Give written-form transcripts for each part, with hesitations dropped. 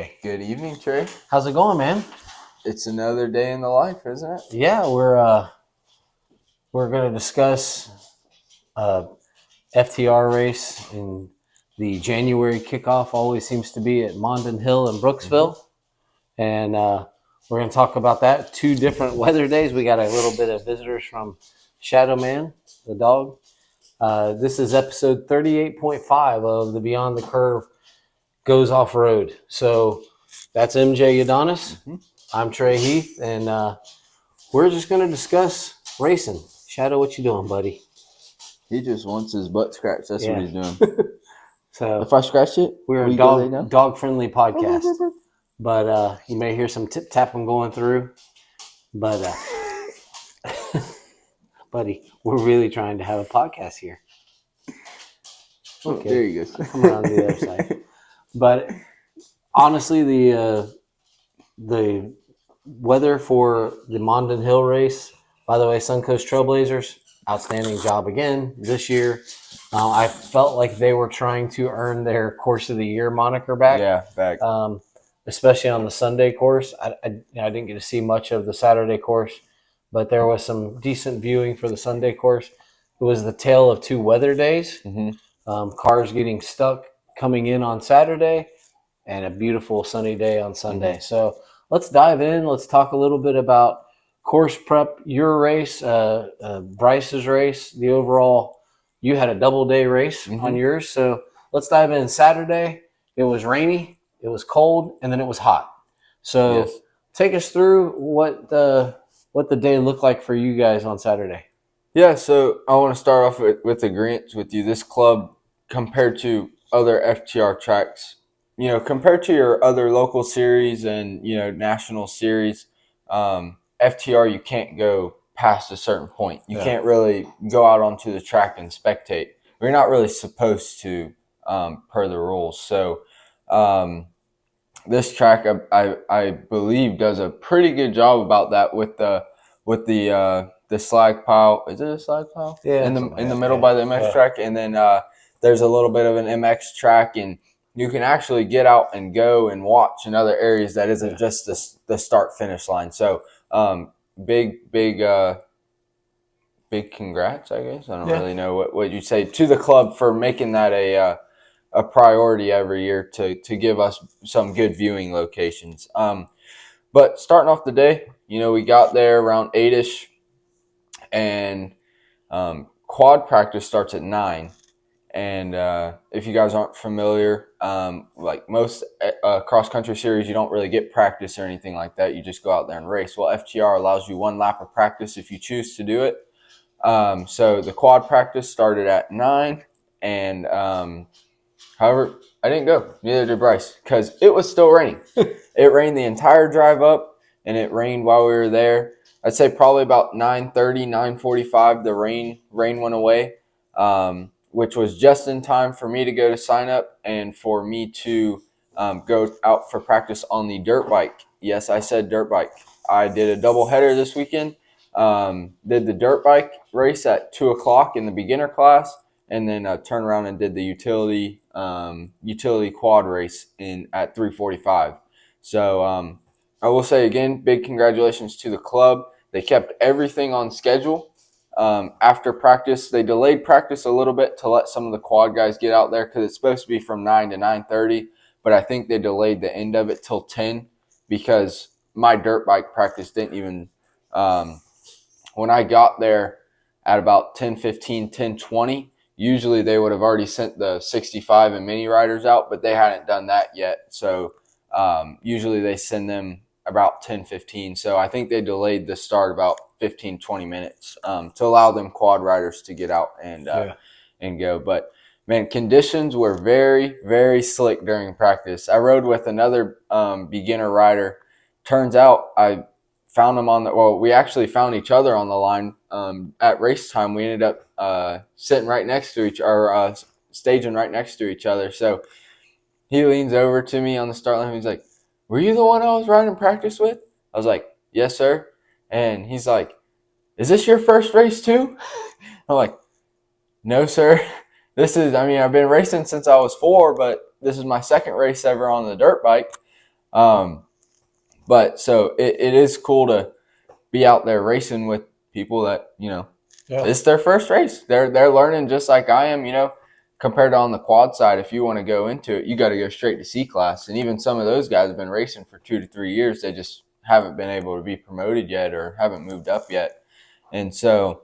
MJ. Good evening, Trey. How's it going, man? It's another day in the life, isn't it? Yeah, we're going to discuss FTR race, and the January kickoff always seems to be at Mondon Hill in Brooksville, and we're going to talk about that. 2 different weather days. We got a little bit of visitors from Shadow Man, the dog. This is episode 38.5 of the Beyond the Curve Goes Off Road. So that's MJ Adonis. I'm Trey Heath, and we're just going to discuss racing. Shadow, what you doing, buddy? He just wants his butt scratched. That's what he's doing. So if I scratch it, we're a dog-friendly podcast. But you may hear some tip-tapping going through. But, buddy, we're really trying to have a podcast here. Okay. There you go. Come around the other side. But honestly, the weather for the Mondon Hill race, by the way, Suncoast Trailblazers, outstanding job again this year. I felt like they were trying to earn their Course of the Year moniker back. Yeah, back. Especially on the Sunday course. I didn't get to see much of the Saturday course, but there was some decent viewing for the Sunday course. It was the tale of 2 weather days. Cars getting stuck coming in on Saturday and a beautiful sunny day on Sunday. So let's dive in. Let's talk a little bit about course prep, your race, Bryce's race, the overall. You had a double-day race on yours. So let's dive in. Saturday, it was rainy, it was cold, and then it was hot. So take us through what the day looked like for you guys on Saturday. Yeah, so I want to start off with agreement with you. This club, compared to other FTR tracks, compared to your other local series and, national series, FTR, you can't go past a certain point. You can't really go out onto the track and spectate. You're not really supposed to, per the rules. So this track, I believe, does a pretty good job about that with the slag pile. Is it a slag pile? Yeah. In the middle by the MX track, and then there's a little bit of an MX track, and you can actually get out and go and watch in other areas that isn't just the start finish line. So big congrats, I guess. I don't really know what you'd say to the club for making that a priority every year to give us some good viewing locations. But starting off the day, we got there around 8-ish, and quad practice starts at 9. And if you guys aren't familiar, like most cross-country series, you don't really get practice or anything like that. You just go out there and race. Well, FTR allows you 1 lap of practice if you choose to do it. So the quad practice started at 9, and however, I didn't go. Neither did Bryce, because it was still raining. It rained the entire drive up, and it rained while we were there. I'd say probably about 9:30, 9:45, the rain went away, which was just in time for me to go to sign up and for me to go out for practice on the dirt bike. Yes, I said dirt bike. I did a double header this weekend. Did the dirt bike race at 2 o'clock in the beginner class, and then turned around and did the utility quad race at 3:45. So I will say again, big congratulations to the club. They kept everything on schedule. After practice, they delayed practice a little bit to let some of the quad guys get out there because it's supposed to be from 9 to 9:30, but I think they delayed the end of it till 10 because my dirt bike practice didn't even when I got there at about 10:15, 10:20, usually they would have already sent the 65 and mini riders out, but they hadn't done that yet. So usually they send them about 10:15. So I think they delayed the start about 15, 20 minutes to allow them quad riders to get out and go. But man, conditions were very, very slick during practice. I rode with another beginner rider. Turns out I found him we actually found each other on the line at race time. We ended up sitting right next to staging right next to each other. So he leans over to me on the start line. He's like, "Were you the one I was riding practice with?" I was like, "Yes, sir." And he's like, "Is this your first race too?" I'm like, "No, sir. I've been racing since I was 4, but this is my second race ever on the dirt bike." But so it is cool to be out there racing with people that, it's their first race. They're learning just like I am, compared to on the quad side. If you want to go into it, you got to go straight to C class. And even some of those guys have been racing for 2 to 3 years. They just haven't been able to be promoted yet or haven't moved up yet. And so,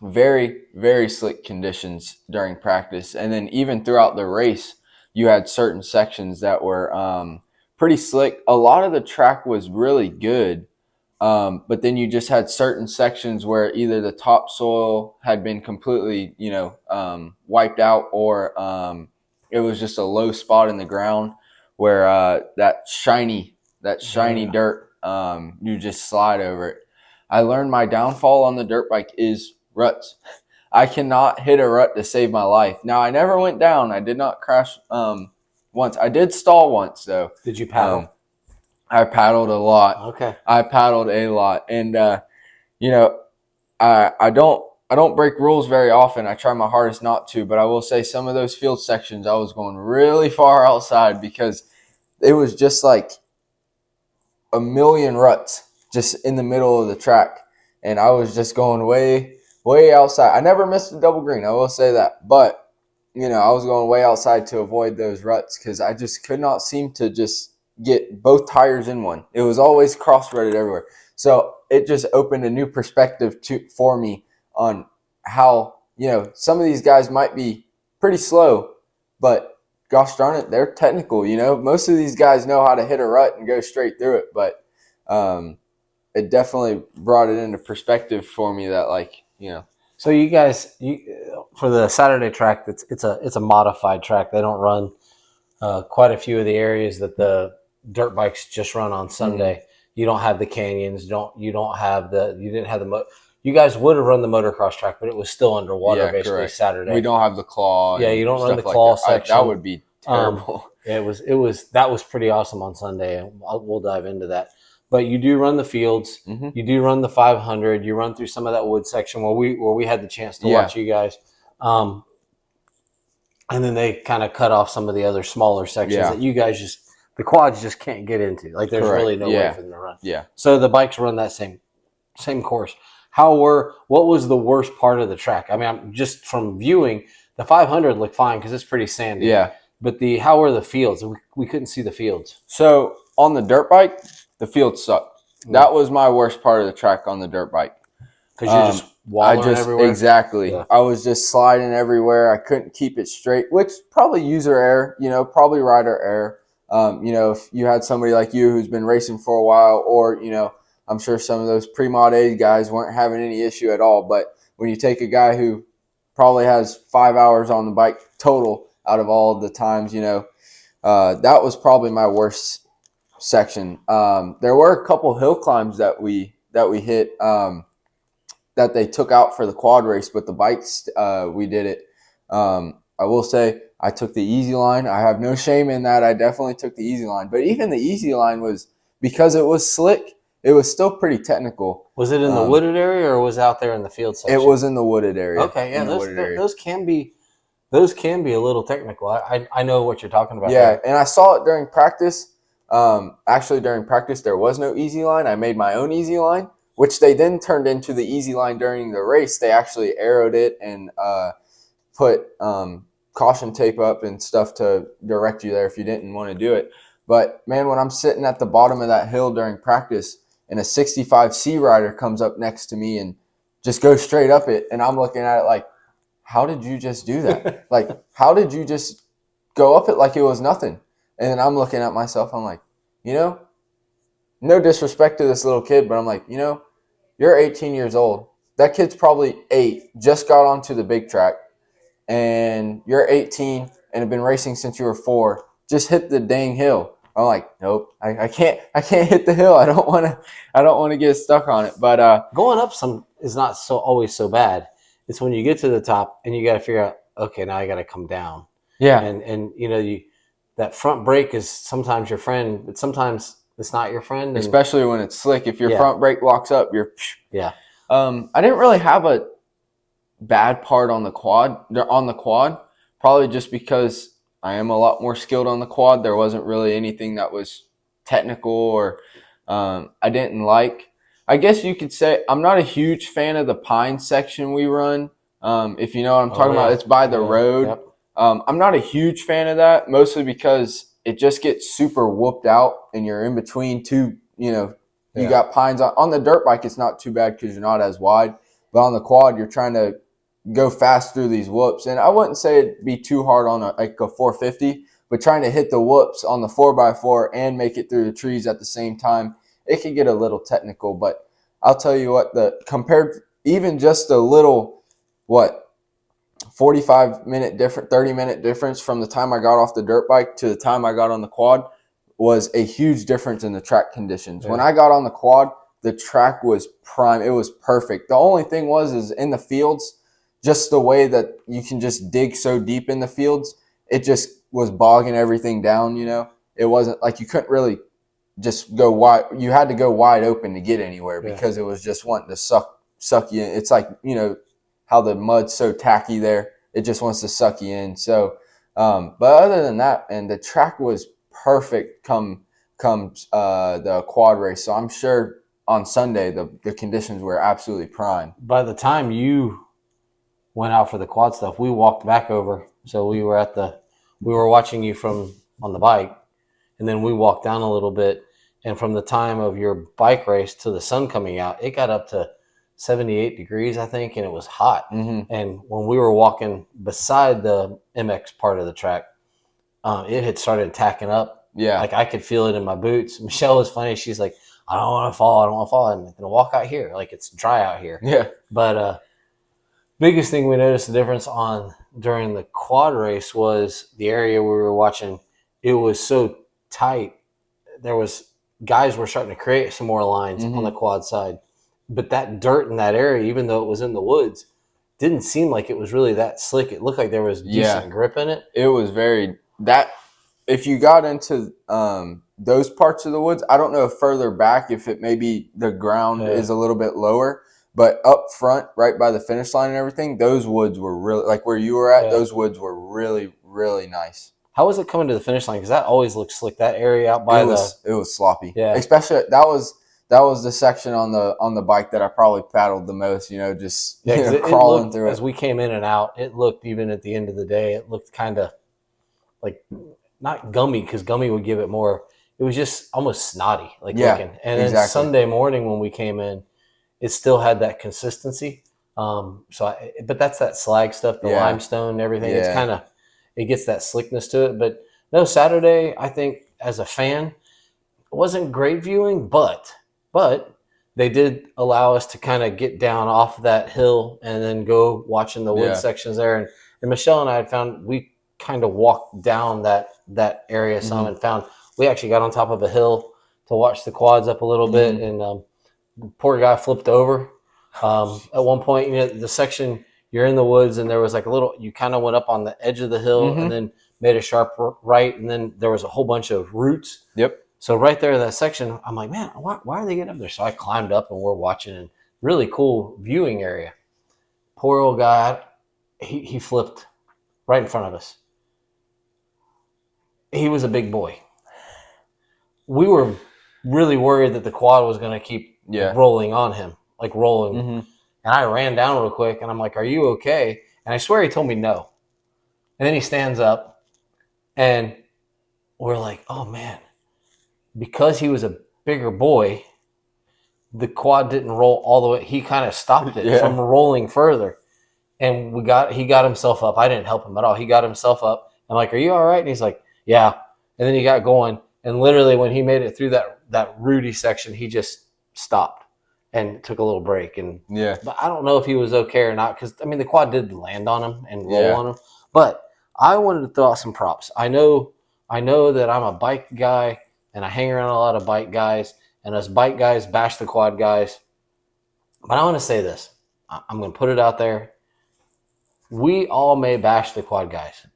very, very slick conditions during practice. And then even throughout the race, you had certain sections that were pretty slick. A lot of the track was really good. But then you just had certain sections where either the topsoil had been completely, wiped out, or it was just a low spot in the ground where that shiny dirt, you just slide over it. I learned my downfall on the dirt bike is ruts. I cannot hit a rut to save my life. Now, I never went down. I did not crash once. I did stall once, though. Did you paddle? I paddled a lot. Okay. I paddled a lot. And, I don't break rules very often. I try my hardest not to. But I will say some of those field sections, I was going really far outside because it was just like a million ruts just in the middle of the track. And I was just going way, way outside. I never missed a double green, I will say that. But, I was going way outside to avoid those ruts because I just could not seem to just get both tires in one. It was always cross-threaded everywhere. So it just opened a new perspective for me on how, some of these guys might be pretty slow, but gosh darn it, they're technical. Most of these guys know how to hit a rut and go straight through it. But it definitely brought it into perspective for me that, So you guys, for the Saturday track, it's a modified track. They don't run quite a few of the areas that the dirt bikes just run on Sunday. Mm-hmm. You don't have the canyons. You didn't have the you guys would have run the motocross track, but it was still underwater basically correct. Saturday. We don't have the claw. Yeah, you don't run the claw section. That would be terrible. That was pretty awesome on Sunday, and we'll dive into that. But you do run the fields. Mm-hmm. You do run the 500. You run through some of that wood section where we had the chance to watch you guys. And then they kind of cut off some of the other smaller sections that you guys the quads just can't get into. Like there's correct. Really no way for them to run. Yeah. So the bikes run that same course. What was the worst part of the track? I mean, just from viewing, the 500 looked fine because it's pretty sandy. Yeah. But how were the fields? We couldn't see the fields. So on the dirt bike, the fields sucked. Mm. That was my worst part of the track on the dirt bike. Because you're just wallowing everywhere? Exactly. Yeah. I was just sliding everywhere. I couldn't keep it straight, which probably user error, probably rider error. If you had somebody like you who's been racing for a while, or, I'm sure some of those pre-mod A guys weren't having any issue at all. But when you take a guy who probably has 5 hours on the bike total out of all of the times, that was probably my worst section. There were a couple hill climbs that we hit that they took out for the quad race, but the bikes, we did it. I will say I took the easy line. I have no shame in that. I definitely took the easy line. But even the easy line was, because it was slick, it was still pretty technical. Was it in the wooded area or was it out there in the field section? It was in the wooded area. Okay, yeah, those can be a little technical. I know what you're talking about. Yeah, and I saw it during practice. Actually, during practice, there was no easy line. I made my own easy line, which they then turned into the easy line during the race. They actually arrowed it and put caution tape up and stuff to direct you there if you didn't want to do it. But, man, when I'm sitting at the bottom of that hill during practice and a 65C rider comes up next to me and just goes straight up it, and I'm looking at it like, how did you just do that? Like, how did you just go up it like it was nothing? And then I'm looking at myself, I'm like, no disrespect to this little kid, but I'm like, you're 18 years old. That kid's probably 8, just got onto the big track, and you're 18 and have been racing since you were 4. Just hit the dang hill. I'm like, nope, I can't hit the hill. I don't want to get stuck on it. But going up is not always so bad. It's when you get to the top and you got to figure out, okay, now I got to come down. Yeah, and that front brake is sometimes your friend, but sometimes it's not your friend. Especially when it's slick. If your front brake locks up, you're. Yeah. I didn't really have a bad part on the quad. Probably just because I am a lot more skilled on the quad. There wasn't really anything that was technical or I didn't like. I guess you could say I'm not a huge fan of the pine section we run. If you know what I'm talking about, it's by the road. Yep. I'm not a huge fan of that, mostly because it just gets super whooped out and you're in between two, you got pines. On the dirt bike, it's not too bad because you're not as wide. But on the quad, you're trying to go fast through these whoops. And I wouldn't say it'd be too hard on a 450, but trying to hit the whoops on the 4x4 and make it through the trees at the same time, it can get a little technical. But I'll tell you what, compared even just a little, 45-minute difference, 30-minute difference from the time I got off the dirt bike to the time I got on the quad was a huge difference in the track conditions. Yeah. When I got on the quad, the track was prime. It was perfect. The only thing is in the fields, just the way that you can just dig so deep in the fields, it just was bogging everything down, It wasn't like you couldn't really just go wide. You had to go wide open to get anywhere because it was just wanting to suck you in. It's like, how the mud's so tacky there. It just wants to suck you in. So, but other than that, and the track was perfect come the quad race. So I'm sure on Sunday the conditions were absolutely prime. By the time you went out for the quad stuff, we walked back over. So we were watching you from on the bike, and then we walked down a little bit. And from the time of your bike race to the sun coming out, it got up to 78 degrees, I think, and it was hot. Mm-hmm. And when we were walking beside the MX part of the track, it had started tacking up. Yeah. Like I could feel it in my boots. Michelle was funny. She's like, I don't want to fall. I'm going to walk out here. Like it's dry out here. Yeah. But biggest thing we noticed the difference on during the quad race was the area we were watching. It was so tight. Guys were starting to create some more lines on the quad side. But that dirt in that area, even though it was in the woods, didn't seem like it was really that slick. It looked like there was decent grip in it. It was if you got into those parts of the woods, I don't know if further back, if it maybe the ground is a little bit lower, but up front, right by the finish line and everything, those woods were really, like where you were at, those woods were really, really nice. How was it coming to the finish line? Because that always looks slick. That area out by it was sloppy. Yeah. Especially that was the section on the bike that I probably paddled the most, just crawling through it. As we came in and out, it looked, even at the end of the day, it looked kind of like not gummy, because gummy would give it more. It was just almost snotty, looking. And then Sunday morning when we came in, it still had that consistency. But that's that slag stuff, the limestone and everything. Yeah. It gets that slickness to it. But no, Saturday, I think as a fan, it wasn't great viewing, but they did allow us to kind of get down off that hill and then go watching the wood sections there. And Michelle and I had found we kind of walked down that area some and found we actually got on top of a hill to watch the quads up a little bit. And poor guy flipped over. At one point, the section you're in the woods and there was like you kind of went up on the edge of the hill and then made a sharp right. And then there was a whole bunch of roots. Yep. So right there in that section, I'm like, man, why are they getting up there? So I climbed up and we're watching a really cool viewing area. Poor old guy, he flipped right in front of us. He was a big boy. We were really worried that the quad was going to keep rolling on him, like rolling. Mm-hmm. And I ran down real quick and I'm like, are you okay? And I swear he told me no. And then he stands up and we're like, oh man. Because he was a bigger boy, the quad didn't roll all the way. He kind of stopped it from rolling further. And he got himself up. I didn't help him at all. He got himself up. I'm like, are you all right? And he's like, yeah. And then he got going. And literally when he made it through that rooty section, he just stopped and took a little break. But I don't know if he was okay or not, because, the quad did land on him and roll on him. But I wanted to throw out some props. I know that I'm a bike guy, and I hang around a lot of bike guys, and us bike guys bash the quad guys. But I want to say this. I'm going to put it out there. We all may bash the quad guys.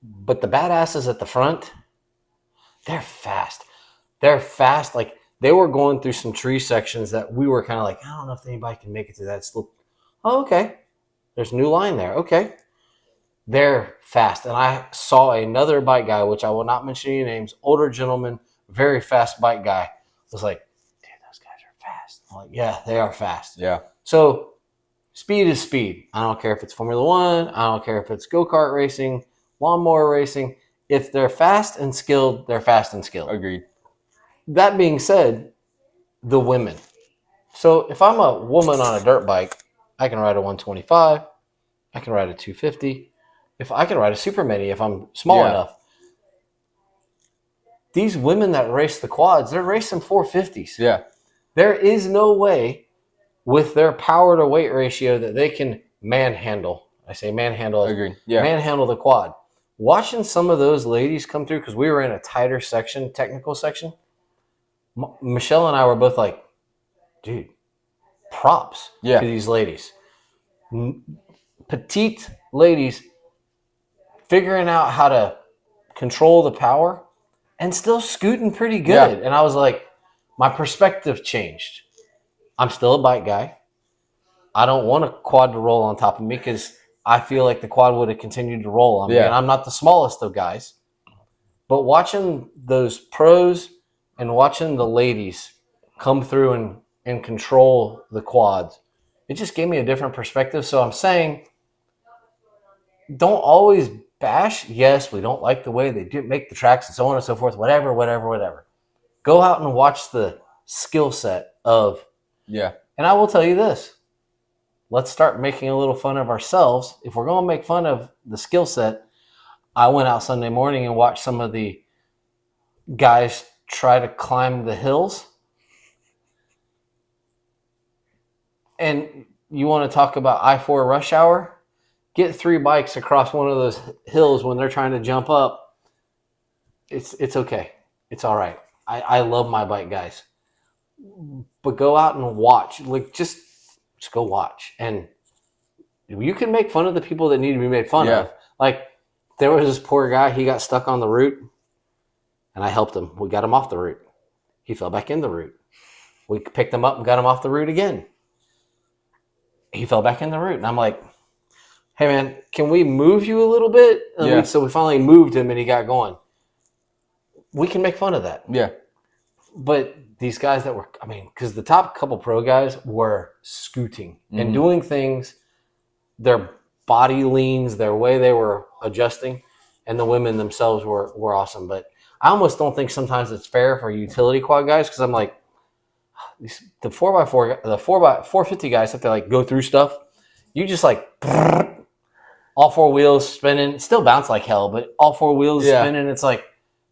But the badasses at the front, they're fast. They're fast. Like, they were going through some tree sections that we were kind of like, I don't know if anybody can make it to that slope. Oh, okay. There's a new line there. Okay. they're fast. And I saw another bike guy, which I will not mention any names, older gentleman, very fast bike guy, was like, dude, those guys are fast. I'm like, yeah, they are fast. Yeah. So speed is speed. I don't care if it's Formula One. I don't care if it's go-kart racing, lawnmower racing. If they're fast and skilled, they're fast and skilled. Agreed. That being said, the women. So if I'm a woman on a dirt bike, I can ride a 125. I can ride a 250. If I can ride a super mini if I'm small enough. These women that race the quads, they're racing 450s. Yeah. There is no way with their power to weight ratio that they can manhandle. I say manhandle. Agreed. Yeah. Manhandle the quad. Watching some of those ladies come through, because we were in a tighter section, technical section, Michelle and I were both like, dude, props to these ladies. Petite ladies figuring out how to control the power and still scooting pretty good. Yeah. And I was like, my perspective changed. I'm still a bike guy. I don't want a quad to roll on top of me because I feel like the quad would have continued to roll on me. And I'm not the smallest of guys. But watching those pros and watching the ladies come through and control the quads, it just gave me a different perspective. So I'm saying, don't always bash. Yes, we don't like the way they do make the tracks and so on and so forth, whatever. Go out and watch the skill set of. Yeah. And I will tell you this. Let's start making a little fun of ourselves. If we're going to make fun of the skill set, I went out Sunday morning and watched some of the guys try to climb the hills. And you want to talk about I-4 rush hour? Get 3 bikes across one of those hills when they're trying to jump up. It's okay. It's all right. I love my bike guys. But go out and watch. Like just go watch. And you can make fun of the people that need to be made fun of. Like there was this poor guy, he got stuck on the route and I helped him. We got him off the route. He fell back in the route. We picked him up and got him off the route again. He fell back in the route. And I'm like, hey man, can we move you a little bit? And so we finally moved him and he got going. We can make fun of that. Yeah. But these guys that were, because the top couple pro guys were scooting and doing things, their body leans, their way they were adjusting, and the women themselves were awesome. But I almost don't think sometimes it's fair for utility quad guys because I'm like, the 4x4, the 450 guys have to like go through stuff. You just like all 4 wheels spinning, still bounce like hell, but all 4 wheels spinning. It's like,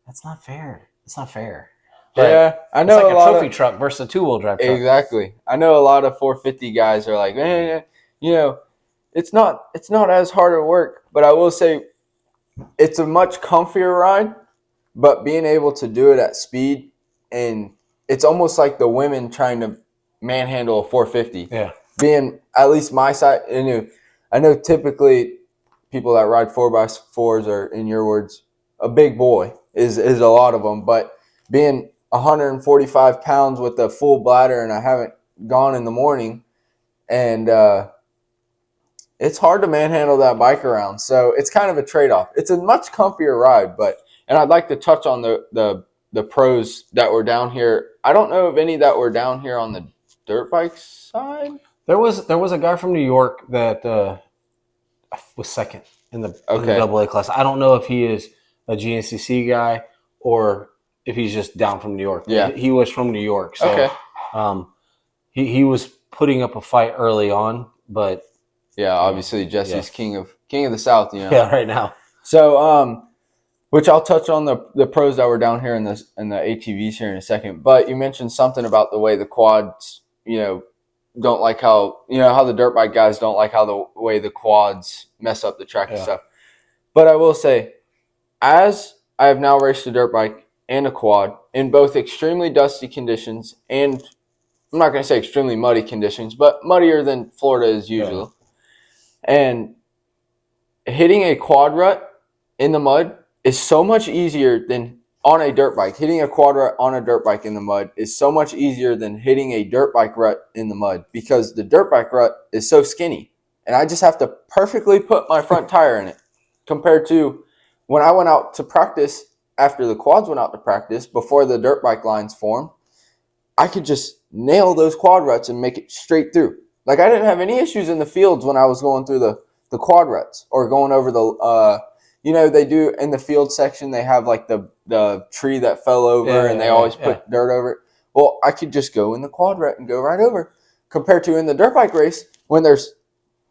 that's not fair. It's not fair. But I know it's like a a lot trophy of truck versus a 2-wheel drive truck. Exactly. I know a lot of 450 guys are like, it's not as hard at work, but I will say it's a much comfier ride, but being able to do it at speed, and it's almost like the women trying to manhandle a 450. Yeah. Being at least my side, I know typically people that ride 4x4s are, in your words, a big boy is a lot of them, but being 145 pounds with a full bladder and I haven't gone in the morning, and it's hard to manhandle that bike around. So it's kind of a trade-off. It's a much comfier ride, and I'd like to touch on the pros that were down here. I don't know of any that were down here on the dirt bike side. There was a guy from New York that was second in the AA class. I don't know if he is a GNCC guy or if he's just down from New York. Yeah. He was from New York. So he was putting up a fight early on, but obviously Jesse's king of the South, Yeah, right now. So which I'll touch on the pros that were down here in the ATVs here in a second. But you mentioned something about the way the quads, don't like how the dirt bike guys don't like how the way the quads mess up the track and stuff. But I will say, as I have now raced a dirt bike and a quad in both extremely dusty conditions and I'm not going to say extremely muddy conditions, but muddier than Florida is usual. Yeah. And hitting a quad rut in the mud is so much easier than on a dirt bike. Hitting a quad rut on a dirt bike in the mud is so much easier than hitting a dirt bike rut in the mud because the dirt bike rut is so skinny. And I just have to perfectly put my front tire in it. compared to when I went out to practice after the quads went out to practice before the dirt bike lines formed. I could just nail those quad ruts and make it straight through. Like I didn't have any issues in the fields when I was going through the quad ruts or going over the they do in the field section, they have like the tree that fell over and they always put dirt over it. Well, I could just go in the quad rut and go right over, compared to in the dirt bike race when there's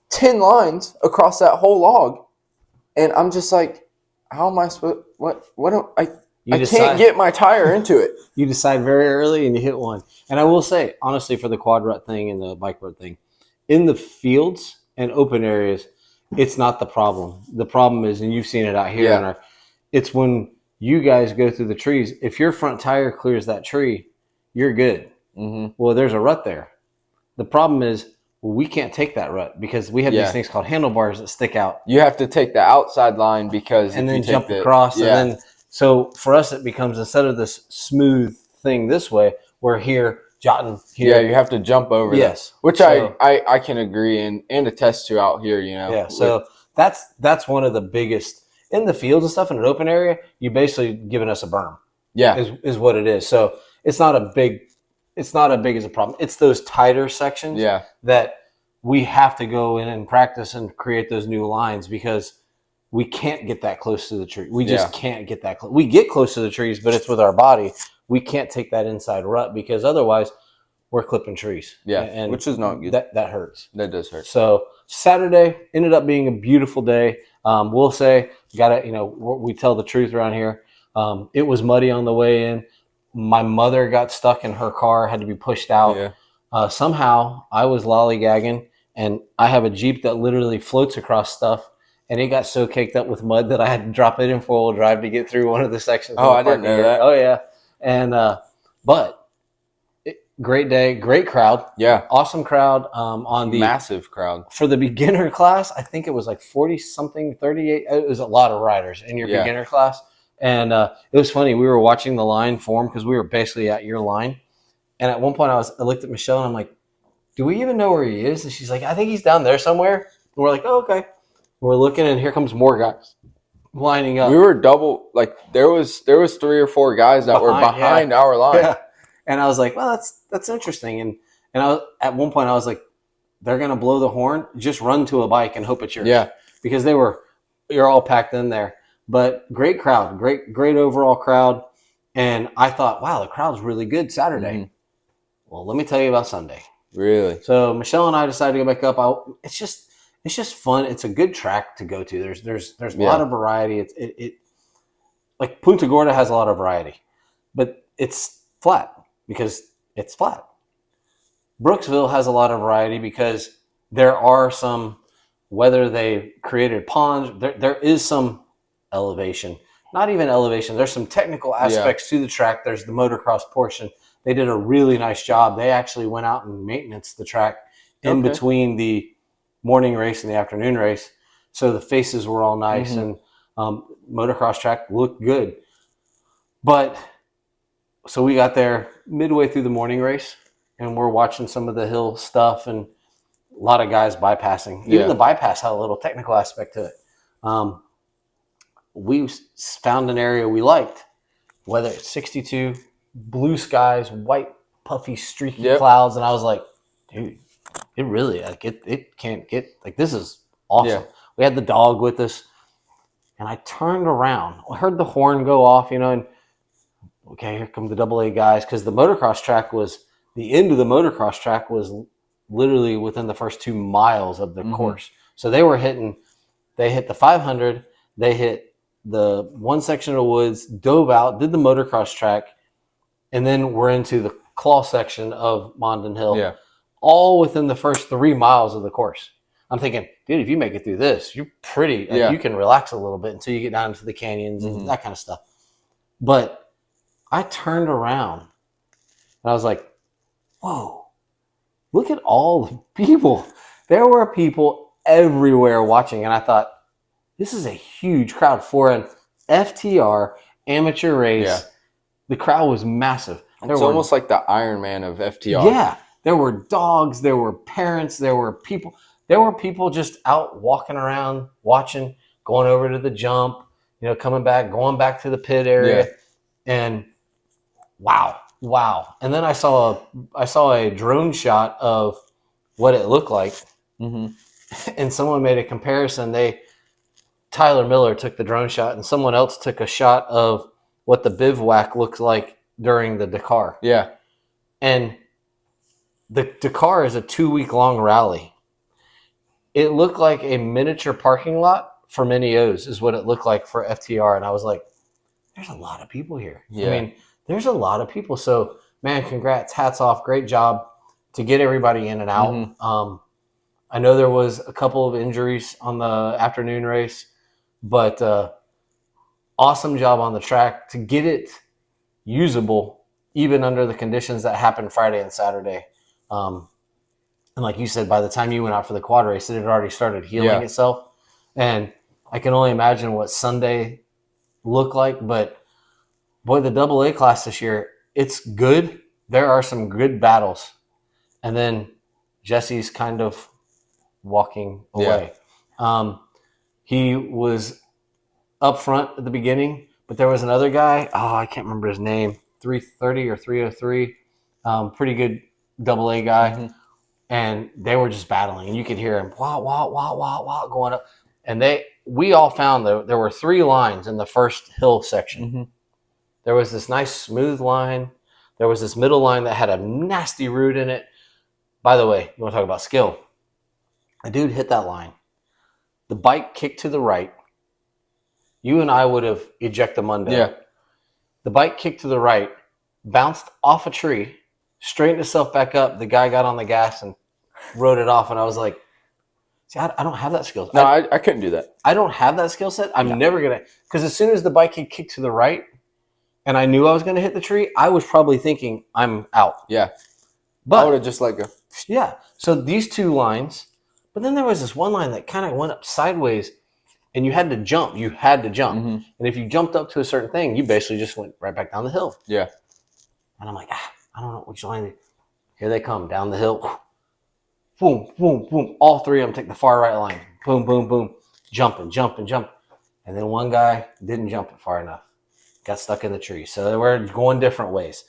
10 lines across that whole log, and I'm just like, how am I supposed? What do I can't get my tire into it. You decide very early and you hit one. And I will say, honestly, for the quad rut thing and the bike rut thing, in the fields and open areas, it's not the problem. The problem is, and you've seen it out here, it's when you guys go through the trees. If your front tire clears that tree, you're good. Mm-hmm. Well, there's a rut there. The problem is, we can't take that rut because we have these things called handlebars that stick out. You have to take the outside line because and then jump across. And then, so for us, it becomes, instead of this smooth thing this way, we're here, jotting here. Yeah, you have to jump over Yes. Which so, I can agree and attest to out here, Yeah, so that's one of the biggest. In the fields and stuff, in an open area, you basically giving us a berm. Yeah. Is what it is. So it's not a big as a problem. It's those tighter sections that we have to go in and practice and create those new lines because we can't get that close to the tree. We just can't get that close. We get close to the trees, but it's with our body. We can't take that inside rut because otherwise we're clipping trees. Yeah, and which is not good. That hurts. That does hurt. So Saturday ended up being a beautiful day. We'll say, we tell the truth around here. It was muddy on the way in. My mother got stuck in her car, had to be pushed out. Yeah. Somehow I was lollygagging, and I have a Jeep that literally floats across stuff, and it got so caked up with mud that I had to drop it in four-wheel drive to get through one of the sections. Oh, I didn't know that. Oh, yeah. And great day, great crowd. Yeah. Awesome crowd. On the massive crowd. For the beginner class, I think it was like 40-something, 38. It was a lot of riders in your beginner class. And it was funny. We were watching the line form because we were basically at your line. And at one point, I looked at Michelle and I'm like, do we even know where he is? And she's like, I think he's down there somewhere. And we're like, oh, okay. We're looking, and here comes more guys lining up. We were double, like there was 3 or 4 guys that were behind our line. Yeah. And I was like, well, that's interesting. And at one point I was like, they're going to blow the horn. Just run to a bike and hope it's yours. Yeah. Because you're all packed in there. But great crowd, great overall crowd. And I thought, wow, the crowd's really good Saturday. Mm-hmm. Well, let me tell you about Sunday. Really? So Michelle and I decided to go back up. It's just fun. It's a good track to go to. There's a lot of variety. It like Punta Gorda has a lot of variety, but it's flat because it's flat. Brooksville has a lot of variety because there are some, whether they created ponds, there is some elevation. Not even elevation. There's some technical aspects to the track. There's the motocross portion. They did a really nice job. They actually went out and maintenance the track in between the morning race and the afternoon race. So the faces were all nice and motocross track looked good. But so we got there midway through the morning race and we're watching some of the hill stuff and a lot of guys bypassing. Even the bypass had a little technical aspect to it. We found an area we liked, whether it's 62, blue skies, white, puffy, streaky clouds. And I was like, dude, it really, like, it can't get, like, this is awesome. Yeah. We had the dog with us. And I turned around. I heard the horn go off, and okay, here come the AA guys. Because the motocross track the end of the motocross track was literally within the first 2 miles of the course. So they hit the 500, they hit the one section of the woods, dove out, did the motocross track, and then we're into the claw section of Mondon Hill. Yeah. All within the first 3 miles of the course. I'm thinking, dude, if you make it through this, you're pretty, you can relax a little bit until you get down into the canyons and that kind of stuff. But I turned around and I was like, whoa, look at all the people. There were people everywhere watching. And I thought, this is a huge crowd for an FTR amateur race. Yeah. The crowd was massive. It's almost like the Iron Man of FTR. Yeah. There were dogs. There were parents. There were people. There were people just out walking around, watching, going over to the jump, coming back, going back to the pit area, and wow. And then I saw a drone shot of what it looked like, and someone made a comparison. Tyler Miller took the drone shot, and someone else took a shot of what the bivouac looked like during the Dakar. Yeah. And the Dakar is a 2-week-long rally. It looked like a miniature parking lot for Mini O's is what it looked like for FTR. And I was like, there's a lot of people here. Yeah. I mean, there's a lot of people. So, man, congrats. Hats off. Great job to get everybody in and out. I know there was a couple of injuries on the afternoon race, but awesome job on the track to get it usable even under the conditions that happened Friday and Saturday. And like you said, by the time you went out for the quad race, it had already started healing itself. And I can only imagine what Sunday looked like. But, boy, the AA class this year, it's good. There are some good battles. And then Jesse's kind of walking away. He was up front at the beginning, but there was another guy. I can't remember his name. 330 or 303. Pretty good AA guy. And they were just battling, and you could hear him wah, wah, wah, wah, wah, going up. And we all found that there were 3 lines in the first hill section. There was this nice smooth line. There was this middle line that had a nasty root in it. By the way, you want to talk about skill? A dude hit that line. The bike kicked to the right. You and I would have ejected Mondon. Yeah. The bike kicked to the right, bounced off a tree, straightened itself back up. The guy got on the gas and rode it off, and I was like, see, I don't have that skill. No, I couldn't do that. I don't have that skill set. I'm never going to – because as soon as the bike had kicked to the right and I knew I was going to hit the tree, I was probably thinking I'm out. Yeah. But I would have just let go. Yeah. So these 2 lines, but then there was this one line that kind of went up sideways, and you had to jump. You had to jump. And if you jumped up to a certain thing, you basically just went right back down the hill. Yeah. And I'm like, I don't know which line. Here they come down the hill. Boom, boom, boom. All 3 of them take the far right line. Boom, boom, boom. Jumping. And then one guy didn't jump it far enough. Got stuck in the tree. So they were going different ways.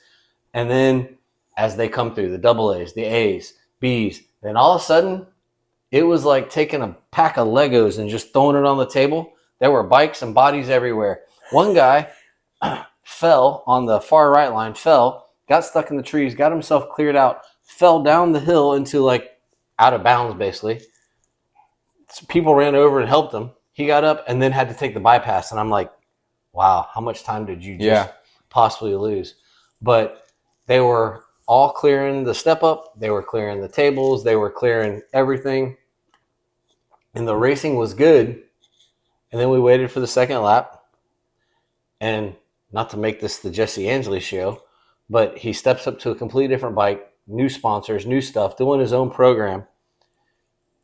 And then as they come through, the AA's, the A's, B's, then all of a sudden, it was like taking a pack of Legos and just throwing it on the table. There were bikes and bodies everywhere. One guy fell on the far right line, got stuck in the trees, got himself cleared out, fell down the hill into out of bounds basically. So people ran over and helped him. He got up and then had to take the bypass. And I'm like, wow, how much time did you just possibly lose? But they were all clearing the step up. They were clearing the tables. They were clearing everything. And the racing was good. And then we waited for the second lap. And not to make this the Jesse Ansley show, but he steps up to a completely different bike, new sponsors, new stuff, doing his own program.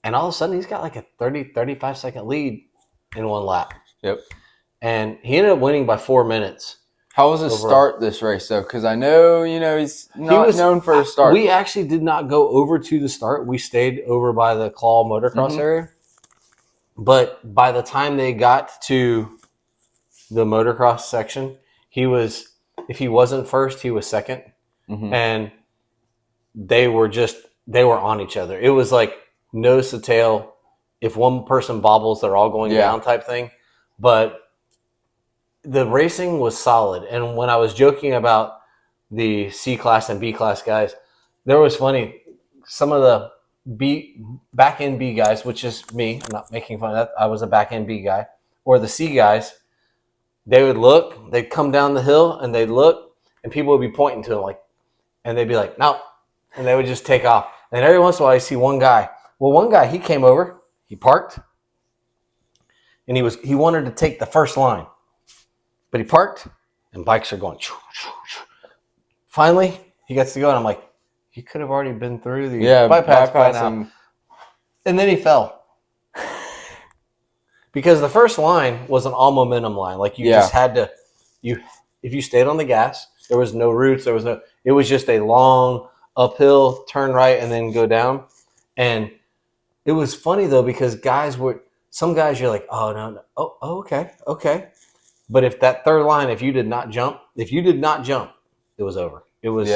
And all of a sudden, he's got a 30, 35-second lead in one lap. Yep. And he ended up winning by 4 minutes. How was his start this race, though? Because I know, he's not known for his start. We actually did not go over to the start. We stayed over by the Claw motocross area. But by the time they got to the motocross section, if he wasn't first, he was second. And they were on each other. It was like nose to tail. If one person bobbles, they're all going down type thing. But the racing was solid. And when I was joking about the C class and B class guys, there was funny. Some of the back end B guys, which is me, I'm not making fun of that. I was a back end B guy, or the C guys, they would look, they'd come down the hill and they'd look and people would be pointing to them and they'd be like, no. And they would just take off. And every once in a while I see one guy. Well, one guy, he came over, he parked, and he wanted to take the first line. But he parked, and bikes are going. Finally, he gets to go, and I'm like, he could have already been through the bypass by now. And then he fell. Because the first line was an all momentum line. Just had to, if you stayed on the gas, there was no roots, it was just a long uphill, turn right, and then go down. And it was funny, though, because some guys you're like, oh no, oh okay. But if that third line, if you did not jump, it was over. It was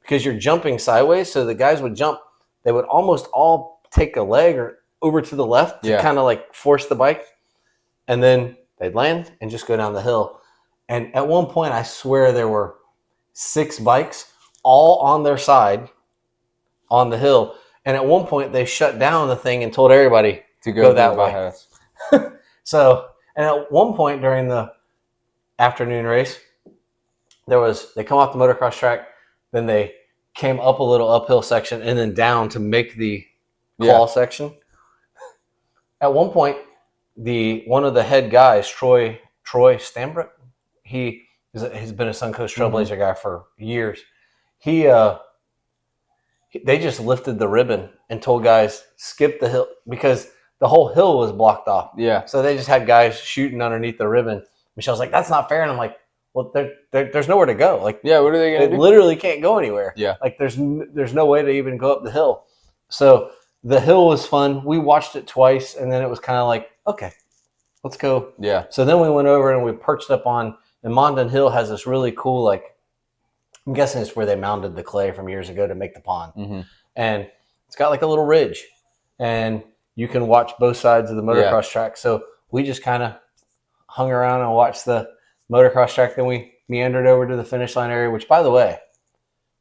because you're jumping sideways, so the guys would jump. They would almost all take a leg or over to the left to kind of like force the bike, and then they'd land and just go down the hill. And at one point, I swear there were 6 bikes all on their side on the hill. And at one point, they shut down the thing and told everybody to go that way. So, and at one point during the afternoon race, they come off the motocross track, then they came up a little uphill section and then down to make the qual section. At one point, one of the head guys, Troy Stambrook, he's been a Suncoast Trailblazer guy for years. They just lifted the ribbon and told guys skip the hill because the whole hill was blocked off. Yeah. So they just had guys shooting underneath the ribbon. Michelle's like, that's not fair. And I'm like, well, there's nowhere to go. Like, yeah, what are they going to do? They literally can't go anywhere. Yeah. Like, there's no way to even go up the hill. So the hill was fun. We watched it twice, and then it was kind of like, okay, let's go. Yeah. So then we went over and we perched up on, and Mondon Hill has this really cool, like, I'm guessing it's where they mounded the clay from years ago to make the pond. Mm-hmm. And it's got like a little ridge, and you can watch both sides of the motocross track. So we just kind of hung around and watched the motocross track. Then we meandered over to the finish line area, which, by the way,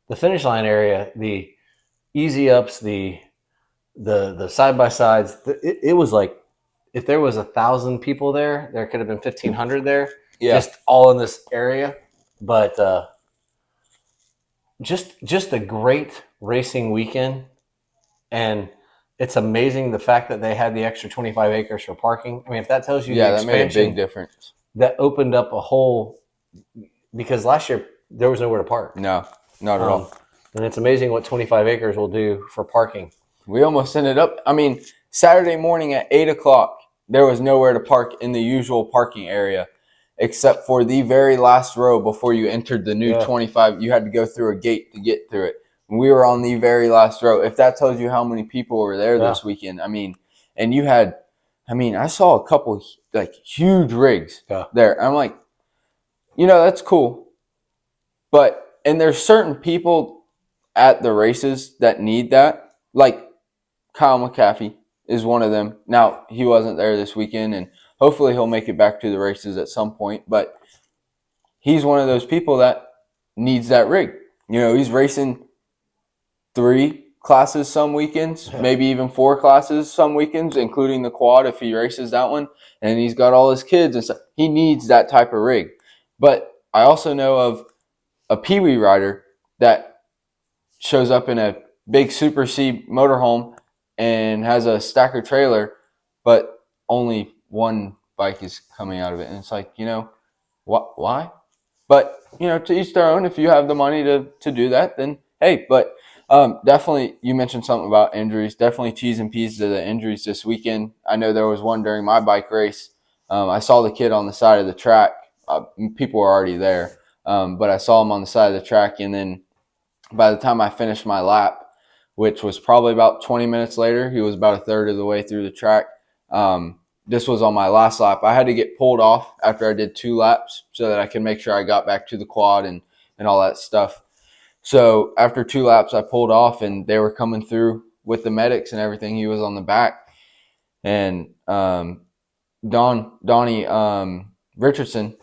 the finish line area, the easy ups, the side by sides, it was like if there was 1,000 people there, there could have been 1,500 there, just all in this area. But just a great racing weekend, and it's amazing the fact that they had the extra 25 acres for parking. I mean, if that tells you the expansion, that made a big difference. That opened up a whole, because last year there was nowhere to park. No, not at all. And it's amazing what 25 acres will do for parking. We almost ended up, I mean, Saturday morning at 8 o'clock, there was nowhere to park in the usual parking area, except for the very last row before you entered the new 25. You had to go through a gate to get through it. We were on the very last row. If that tells you how many people were there this weekend, I mean, and you had, I mean, I saw a couple like huge rigs there. I'm like, that's cool. And there's certain people at the races that need that. Like Kyle McAfee is one of them. Now, he wasn't there this weekend, and hopefully he'll make it back to the races at some point. But he's one of those people that needs that rig. He's racing 3 classes some weekends, maybe even 4 classes some weekends, including the quad if he races that one. And he's got all his kids and stuff. He needs that type of rig. But I also know of a Pee-wee rider that shows up in a big Super C motorhome and has a stacker trailer, but only one bike is coming out of it. And it's like, why? But, to each their own. If you have the money to do that, then hey. But definitely, you mentioned something about injuries. Definitely T's and P's to the injuries this weekend. I know there was one during my bike race. I saw the kid on the side of the track. People were already there, but I saw him on the side of the track. And then by the time I finished my lap, which was probably about 20 minutes later, he was about a third of the way through the track. This was on my last lap. I had to get pulled off after I did 2 laps so that I could make sure I got back to the quad and all that stuff. So after 2 laps, I pulled off, and they were coming through with the medics and everything. He was on the back. And Donnie Richardson,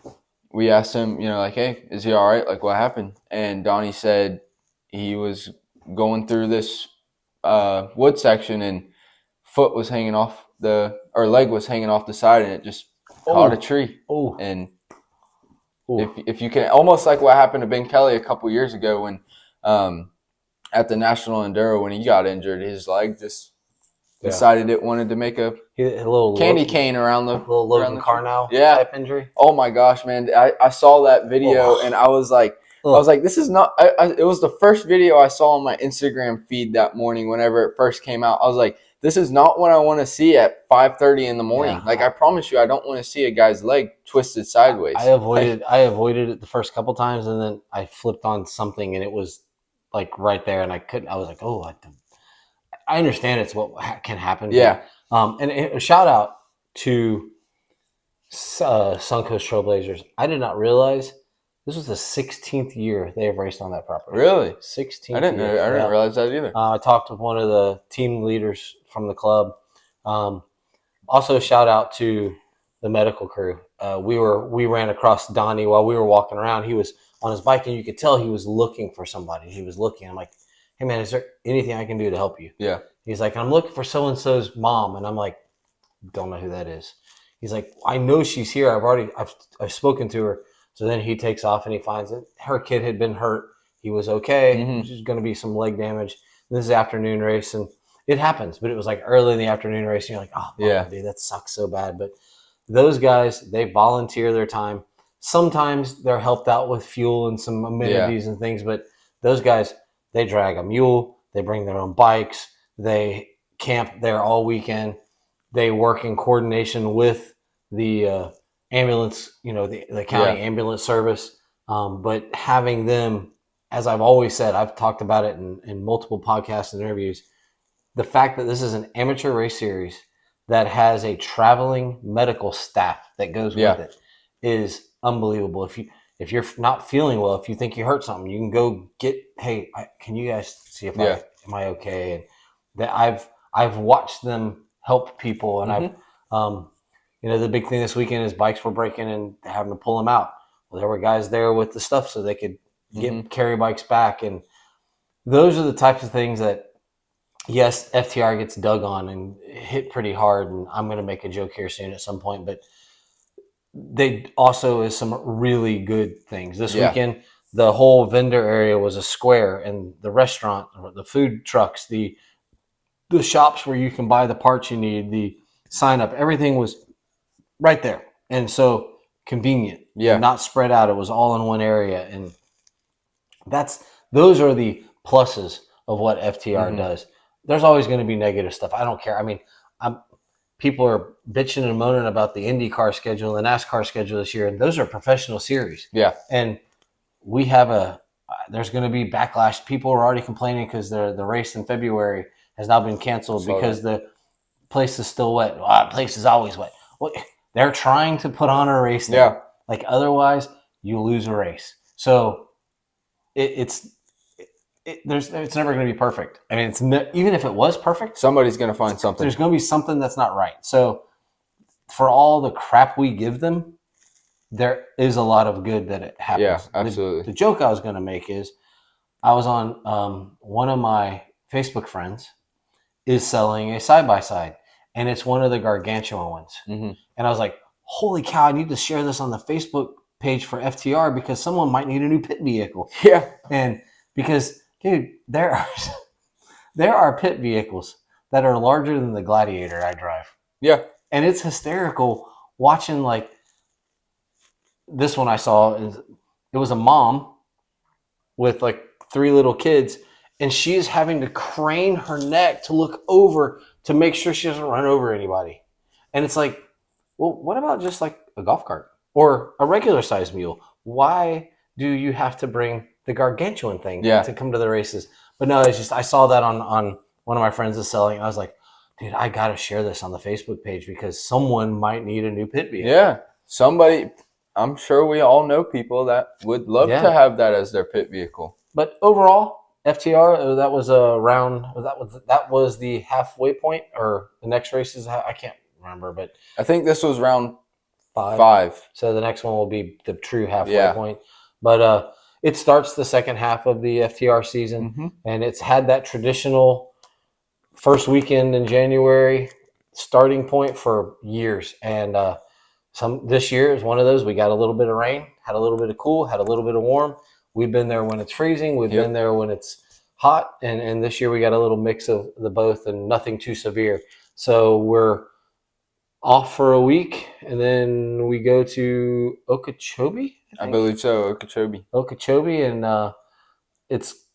we asked him, like, hey, is he all right? Like, what happened? And Donnie said he was going through this wood section, and leg was hanging off the side, and it just caught a tree. Oh. And if you can, almost like what happened to Ben Kelly a couple years ago when at the National Enduro, when he got injured, his leg just decided it wanted to make a little candy cane around the little Logan Carnow type injury. Oh my gosh, man! I saw that video and I was like, this is not. It was the first video I saw on my Instagram feed that morning. Whenever it first came out, I was like, this is not what I want to see at 5:30 in the morning. Yeah. Like, I promise you, I don't want to see a guy's leg twisted sideways. I avoided it the first couple times, and then I flipped on something, and it was like right there, and I was like, oh, I understand it's what can happen. Yeah. And shout out to Suncoast Trailblazers. I did not realize this was the 16th year they have raced on that property. Really? 16th I didn't know. year. I didn't realize that either. I talked with one of the team leaders from the club. Also, shout out to the medical crew. We ran across Donnie while we were walking around. He was on his bike, and you could tell he was looking for somebody. He was looking. I'm like, hey, man, is there anything I can do to help you? Yeah. He's like, I'm looking for so-and-so's mom. And I'm like, don't know who that is. He's like, I know she's here. I've spoken to her. So then he takes off and he finds it. Her kid had been hurt. He was okay. Mm-hmm. There's going to be some leg damage. This is afternoon race, and it happens. But it was like early in the afternoon race, and you're like, oh, yeah, dude, that sucks so bad. But those guys, they volunteer their time. Sometimes they're helped out with fuel and some amenities and things. But those guys, they drag a mule. They bring their own bikes. They camp there all weekend. They work in coordination with the ambulance, the county ambulance service. But having them, as I've always said, I've talked about it in multiple podcasts and interviews, the fact that this is an amateur race series that has a traveling medical staff that goes with it is unbelievable. If you're not feeling well, if you think you hurt something, you can go get, hey, can you guys see if am I okay? And that I've watched them help people, and I've the big thing this weekend is bikes were breaking and having to pull them out. Well, there were guys there with the stuff so they could carry bikes back, and those are the types of things that, yes, FTR gets dug on and hit pretty hard, and I'm going to make a joke here soon at some point, but they also is some really good things. This weekend, the whole vendor area was a square, and the restaurant, the food trucks, the shops where you can buy the parts you need, the sign up, everything was right there. And so convenient, and not spread out. It was all in one area. And those are the pluses of what FTR does. There's always going to be negative stuff. I don't care. I mean, people are bitching and moaning about the IndyCar schedule and the NASCAR schedule this year, and those are professional series. Yeah. And we have there's going to be backlash. People are already complaining because the race in February has now been canceled because the place is still wet. The place is always wet. Well, they're trying to put on a race there. Yeah. Like, otherwise, you lose a race. So it's never going to be perfect. I mean, even if it was perfect, somebody's going to find something. There's going to be something that's not right. So for all the crap we give them, there is a lot of good that it happens. Yeah, absolutely. The joke I was going to make is I was on one of my Facebook friends is selling a side-by-side, and it's one of the gargantuan ones. And I was like, holy cow, I need to share this on the Facebook page for FTR because someone might need a new pit vehicle. Yeah. And because, dude, there are pit vehicles that are larger than the Gladiator I drive. Yeah. And it's hysterical watching, like, this one I saw. It was a mom with, like, 3 little kids, and she is having to crane her neck to look over to make sure she doesn't run over anybody. And it's like, well, what about just like a golf cart or a regular sized mule? Why do you have to bring the gargantuan thing to come to the races? But no, it's just, I saw that on one of my friends is selling. And I was like, dude, I got to share this on the Facebook page because someone might need a new pit vehicle. Yeah. Somebody, I'm sure we all know people that would love to have that as their pit vehicle. But overall, FTR, that was that was the halfway point, or the next races, I can't remember, but I think this was round 5. So the next one will be the true halfway point. But it starts the second half of the FTR season, and it's had that traditional first weekend in January starting point for years. And this year is one of those. We got a little bit of rain, had a little bit of cool, had a little bit of warm. We've been there when it's freezing. We've been there when it's hot. And this year we got a little mix of the both and nothing too severe. So we're off for a week, and then we go to Okeechobee. I believe so, Okeechobee, and it's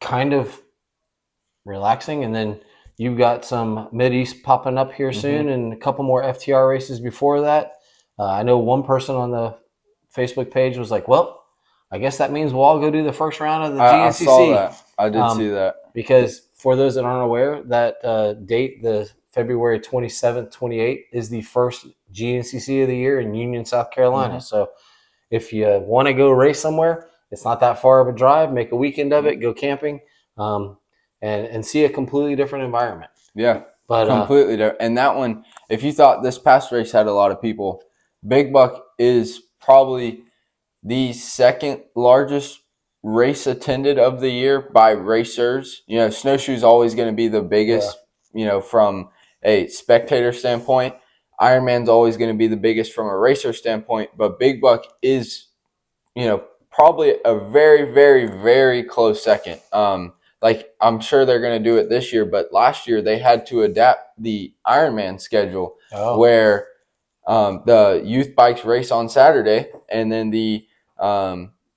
kind of relaxing. And then you've got some Mid-East popping up here soon, and a couple more FTR races before that. I know one person on the Facebook page was like, well, I guess that means we'll all go do the first round of the GNCC. I saw that. I did see that. Because for those that aren't aware, that date, the February 27th, 28th is the first GNCC of the year in Union, South Carolina. So if you want to go race somewhere, it's not that far of a drive. Make a weekend of it. Go camping, and see a completely different environment. Yeah, but completely different. And that one, if you thought this past race had a lot of people, Big Buck is probably the second largest race attended of the year by racers. Snowshoe's always going to be the biggest, from a spectator standpoint. Ironman's always going to be the biggest from a racer standpoint, but Big Buck is, probably a very, very, very close second. I'm sure they're going to do it this year, but last year they had to adapt the Ironman schedule where the youth bikes race on Saturday, and then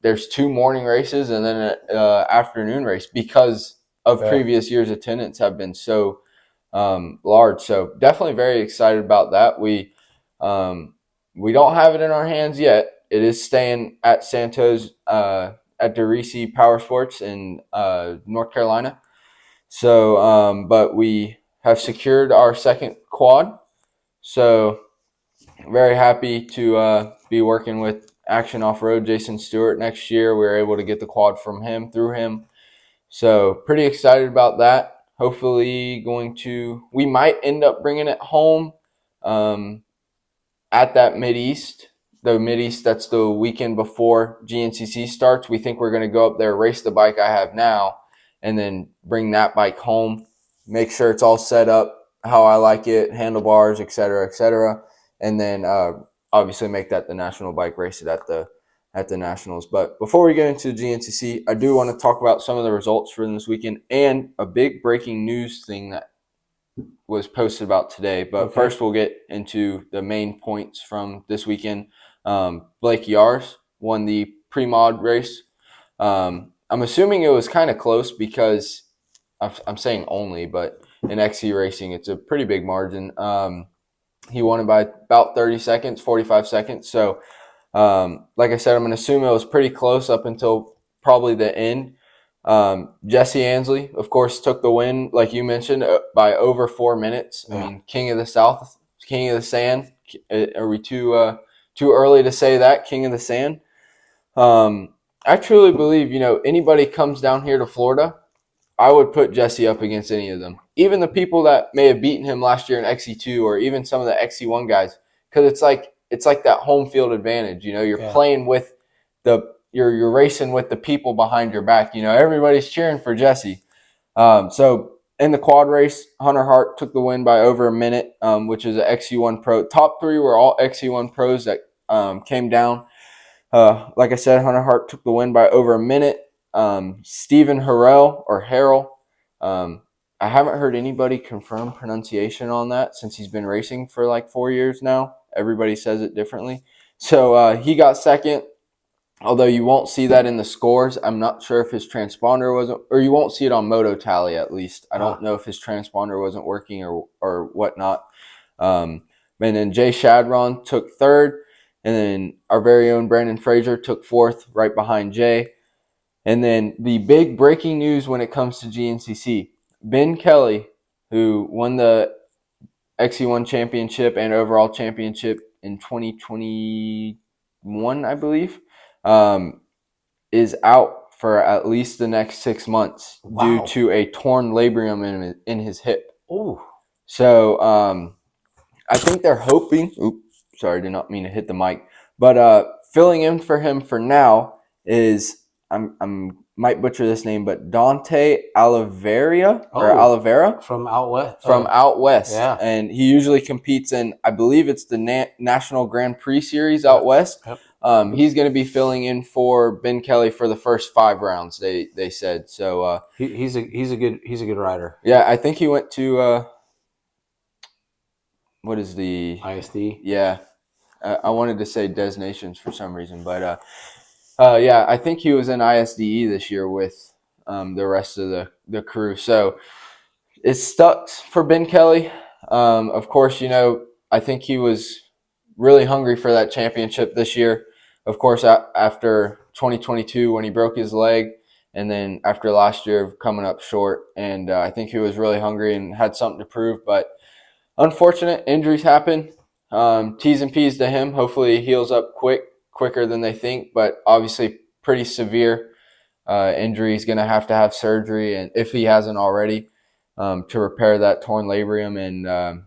there's 2 morning races and then an afternoon race because of previous years' attendance have been so large. So definitely very excited about that. We don't have it in our hands yet. It is staying at Santos at DeRisi Power Sports in North Carolina. So, but we have secured our second quad. So very happy to be working with Action Off-Road, Jason Stewart, next year. We were able to get the quad from him, through him. So pretty excited about that. Hopefully we might end up bringing it home at that Mid-East. The Mid-East, that's the weekend before GNCC starts. We think we're going to go up there, race the bike I have now, and then bring that bike home, make sure it's all set up how I like it, handlebars, et cetera, and then obviously make that the national bike, race it at the nationals. But before we get into the GNCC, I do want to talk about some of the results from this weekend and a big breaking news thing that was posted about today. But first we'll get into the main points from this weekend. Blake Yars won the pre-mod race. I'm assuming it was kind of close because I'm saying only, but in XC racing, it's a pretty big margin. He won it by about 30 seconds, 45 seconds. So, like I said, I'm going to assume it was pretty close up until probably the end. Jesse Ansley, of course, took the win, like you mentioned, by over 4 minutes. I mean, King of the South, King of the Sand. Are we too early to say that? King of the Sand. I truly believe, anybody comes down here to Florida, I would put Jesse up against any of them. Even the people that may have beaten him last year in XC2 or even some of the XC1 guys, because it's like that home field advantage. You're playing with you're racing with the people behind your back. Everybody's cheering for Jesse. So in the quad race, Hunter Hart took the win by over a minute, which is an XC1 pro. Top 3 were all XC1 pros that came down. Like I said, Hunter Hart took the win by over a minute. Stephen Harrell, I haven't heard anybody confirm pronunciation on that since he's been racing for like 4 years now. Everybody says it differently. So he got second, although you won't see that in the scores. I'm not sure if his transponder wasn't, or you won't see it on Moto Tally at least. I don't know if his transponder wasn't working or whatnot. And then Jay Shadron took third, and then our very own Brandon Fraser took fourth, right behind Jay. And then the big breaking news when it comes to GNCC, Ben Kelly, who won the XC1 championship and overall championship in 2021, I believe, is out for at least the next 6 months due to a torn labrum in his hip. Ooh. So I think they're hoping. Sorry, did not mean to hit the mic. But filling in for him for now is I'm might butcher this name, but Dante Oliveira from out west. Out west, yeah. And he usually competes in, I believe it's the National Grand Prix Series out west. Yep. He's going to be filling in for Ben Kelly for the first 5 rounds. They said so. He's a good rider. Yeah, I think he went to what is the ISD? Yeah, I wanted to say Des Nations for some reason, but yeah, I think he was in ISDE this year with the rest of the crew. So it sucks for Ben Kelly. Of course, I think he was really hungry for that championship this year. Of course, after 2022 when he broke his leg, and then after last year of coming up short, and I think he was really hungry and had something to prove. But unfortunate injuries happen. T's and P's to him. Hopefully he heals up quicker than they think, but obviously pretty severe injury. He's going to have surgery, and if he hasn't already, to repair that torn labrum. And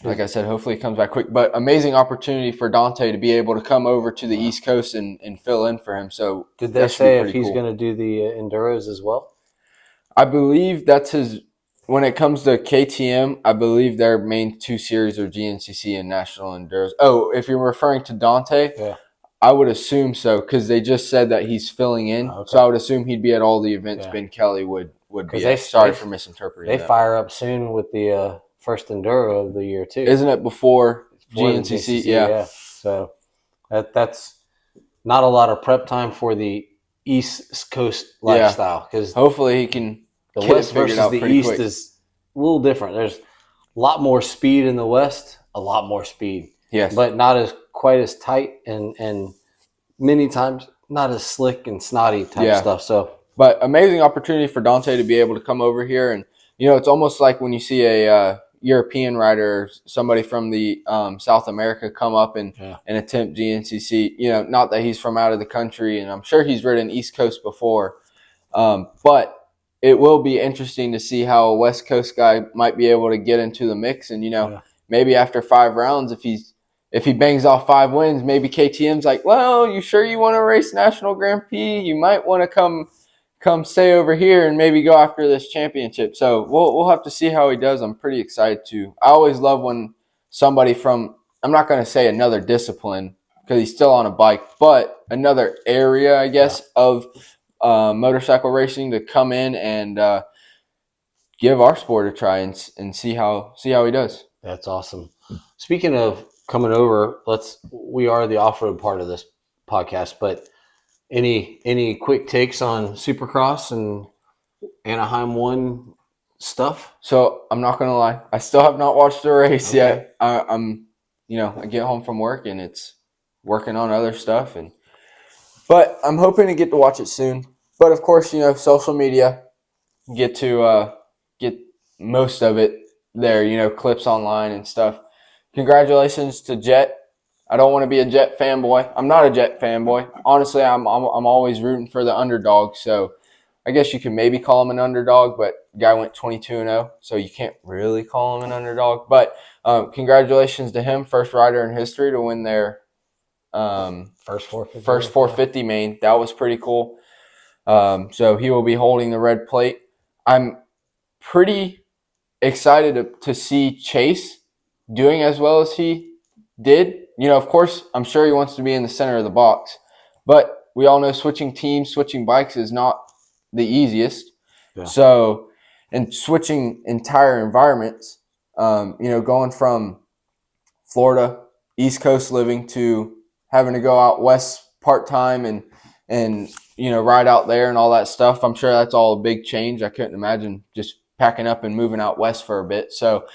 like I said, hopefully he comes back quick. But amazing opportunity for Dante to be able to come over to the East Coast and fill in for him. So did they say if he's going to do the enduros as well? I believe that's his. When it comes to KTM, I believe their main two series are GNCC and National Enduros. Oh, if you're referring to Dante, Yeah. I would assume so because they just said that he's filling in. Okay. So I would assume he'd be at all the events Ben Kelly would be at. Sorry for misinterpreting that. They fire up soon with the first Enduro of the year, too. Isn't it before GNCC? Yeah. So that's not a lot of prep time for the East Coast lifestyle. Because hopefully he can the West versus the East is a little different. There's a lot more speed in the West, a lot more speed. Yes. But not as quite as tight and many times not as slick and snotty type stuff. So, but amazing opportunity for Dante to be able to come over here. And, it's almost like when you see a European rider or somebody from the South America come up and attempt GNCC. Not that he's from out of the country, and I'm sure he's ridden East Coast before. But it will be interesting to see how a West Coast guy might be able to get into the mix. And, maybe after 5 rounds, if he bangs off 5 wins, maybe KTM's like, well, you sure you want to race National Grand Prix? You might want to come stay over here and maybe go after this championship. So we'll have to see how he does. I'm pretty excited too. I always love when somebody from, I'm not going to say another discipline because he's still on a bike, but another area, I guess, of motorcycle racing to come in and give our sport a try and see how he does. That's awesome. Speaking of coming over, we are the off-road part of this podcast, but any quick takes on Supercross and Anaheim 1 stuff? So I'm not gonna lie, I still have not watched the race yet. I'm I get home from work and it's working on other stuff, but I'm hoping to get to watch it soon. But of course, social media, get to get most of it there, clips online and stuff. Congratulations to Jet. I don't want to be a Jet fanboy. I'm not a Jet fanboy. Honestly, I'm always rooting for the underdog. So I guess you can maybe call him an underdog, but the guy went 22-0, so you can't really call him an underdog. But congratulations to him, first rider in history to win their first 450 main. That was pretty cool. So he will be holding the red plate. I'm pretty excited to see Chase doing as well as he did. Of course, I'm sure he wants to be in the center of the box, but we all know switching teams, switching bikes is not the easiest. Yeah. So, and switching entire environments, going from Florida, East Coast living to having to go out west part-time and ride out there and all that stuff. I'm sure that's all a big change. I couldn't imagine just packing up and moving out west for a bit. So,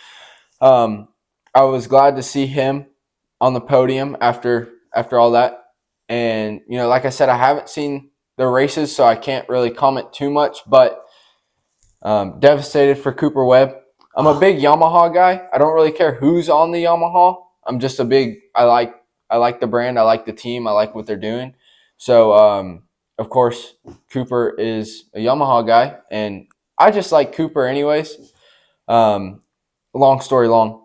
I was glad to see him on the podium after all that. And, like I said, I haven't seen the races, so I can't really comment too much, but devastated for Cooper Webb. I'm a big Yamaha guy. I don't really care who's on the Yamaha. I'm just I like the brand. I like the team. I like what they're doing. So, of course, Cooper is a Yamaha guy, and I just like Cooper anyways. Long story long.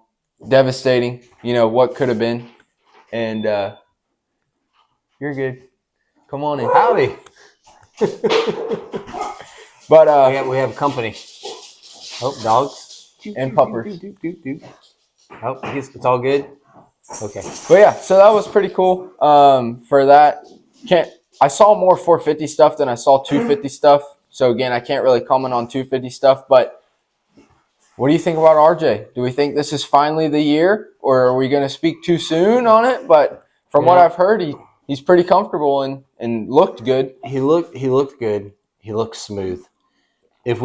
Devastating, what could have been. And you're good. Come on in. Howdy. But we have company. Oh, dogs. And puppers. Oh, it's all good? Okay. But yeah, so that was pretty cool. For that, I saw more 450 stuff than I saw 250 stuff. So again, I can't really comment on 250 stuff, but what do you think about RJ? Do we think this is finally the year, or are we going to speak too soon on it? But from what I've heard, he's pretty comfortable and looked good. He looked good. He looked smooth. If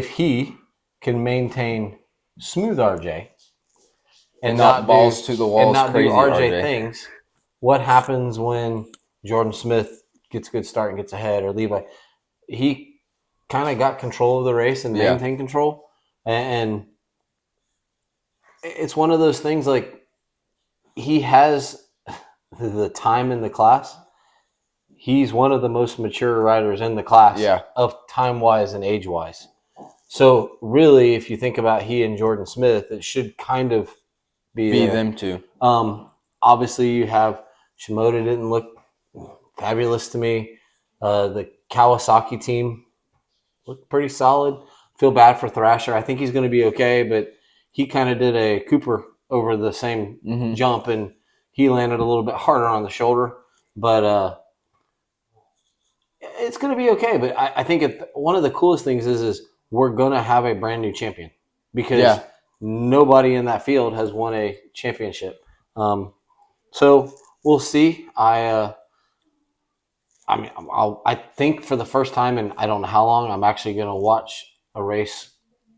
he can maintain smooth RJ and not balls to the walls, and not do crazy RJ things, what happens when Jordan Smith gets a good start and gets ahead, or Levi? He kind of got control of the race and maintained control. And it's one of those things like he has the time in the class. He's one of the most mature riders in the class of time-wise and age-wise. So really, if you think about he and Jordan Smith, it should kind of be them too. Obviously, you have Shimoda didn't look fabulous to me. The Kawasaki team looked pretty solid. Feel bad for Thrasher. I think he's going to be okay, but he kind of did a Cooper over the same jump, and he landed a little bit harder on the shoulder. But it's going to be okay. But I think one of the coolest things is we're going to have a brand new champion because nobody in that field has won a championship. So we'll see. I think for the first time in I don't know how long, I'm actually going to watch a race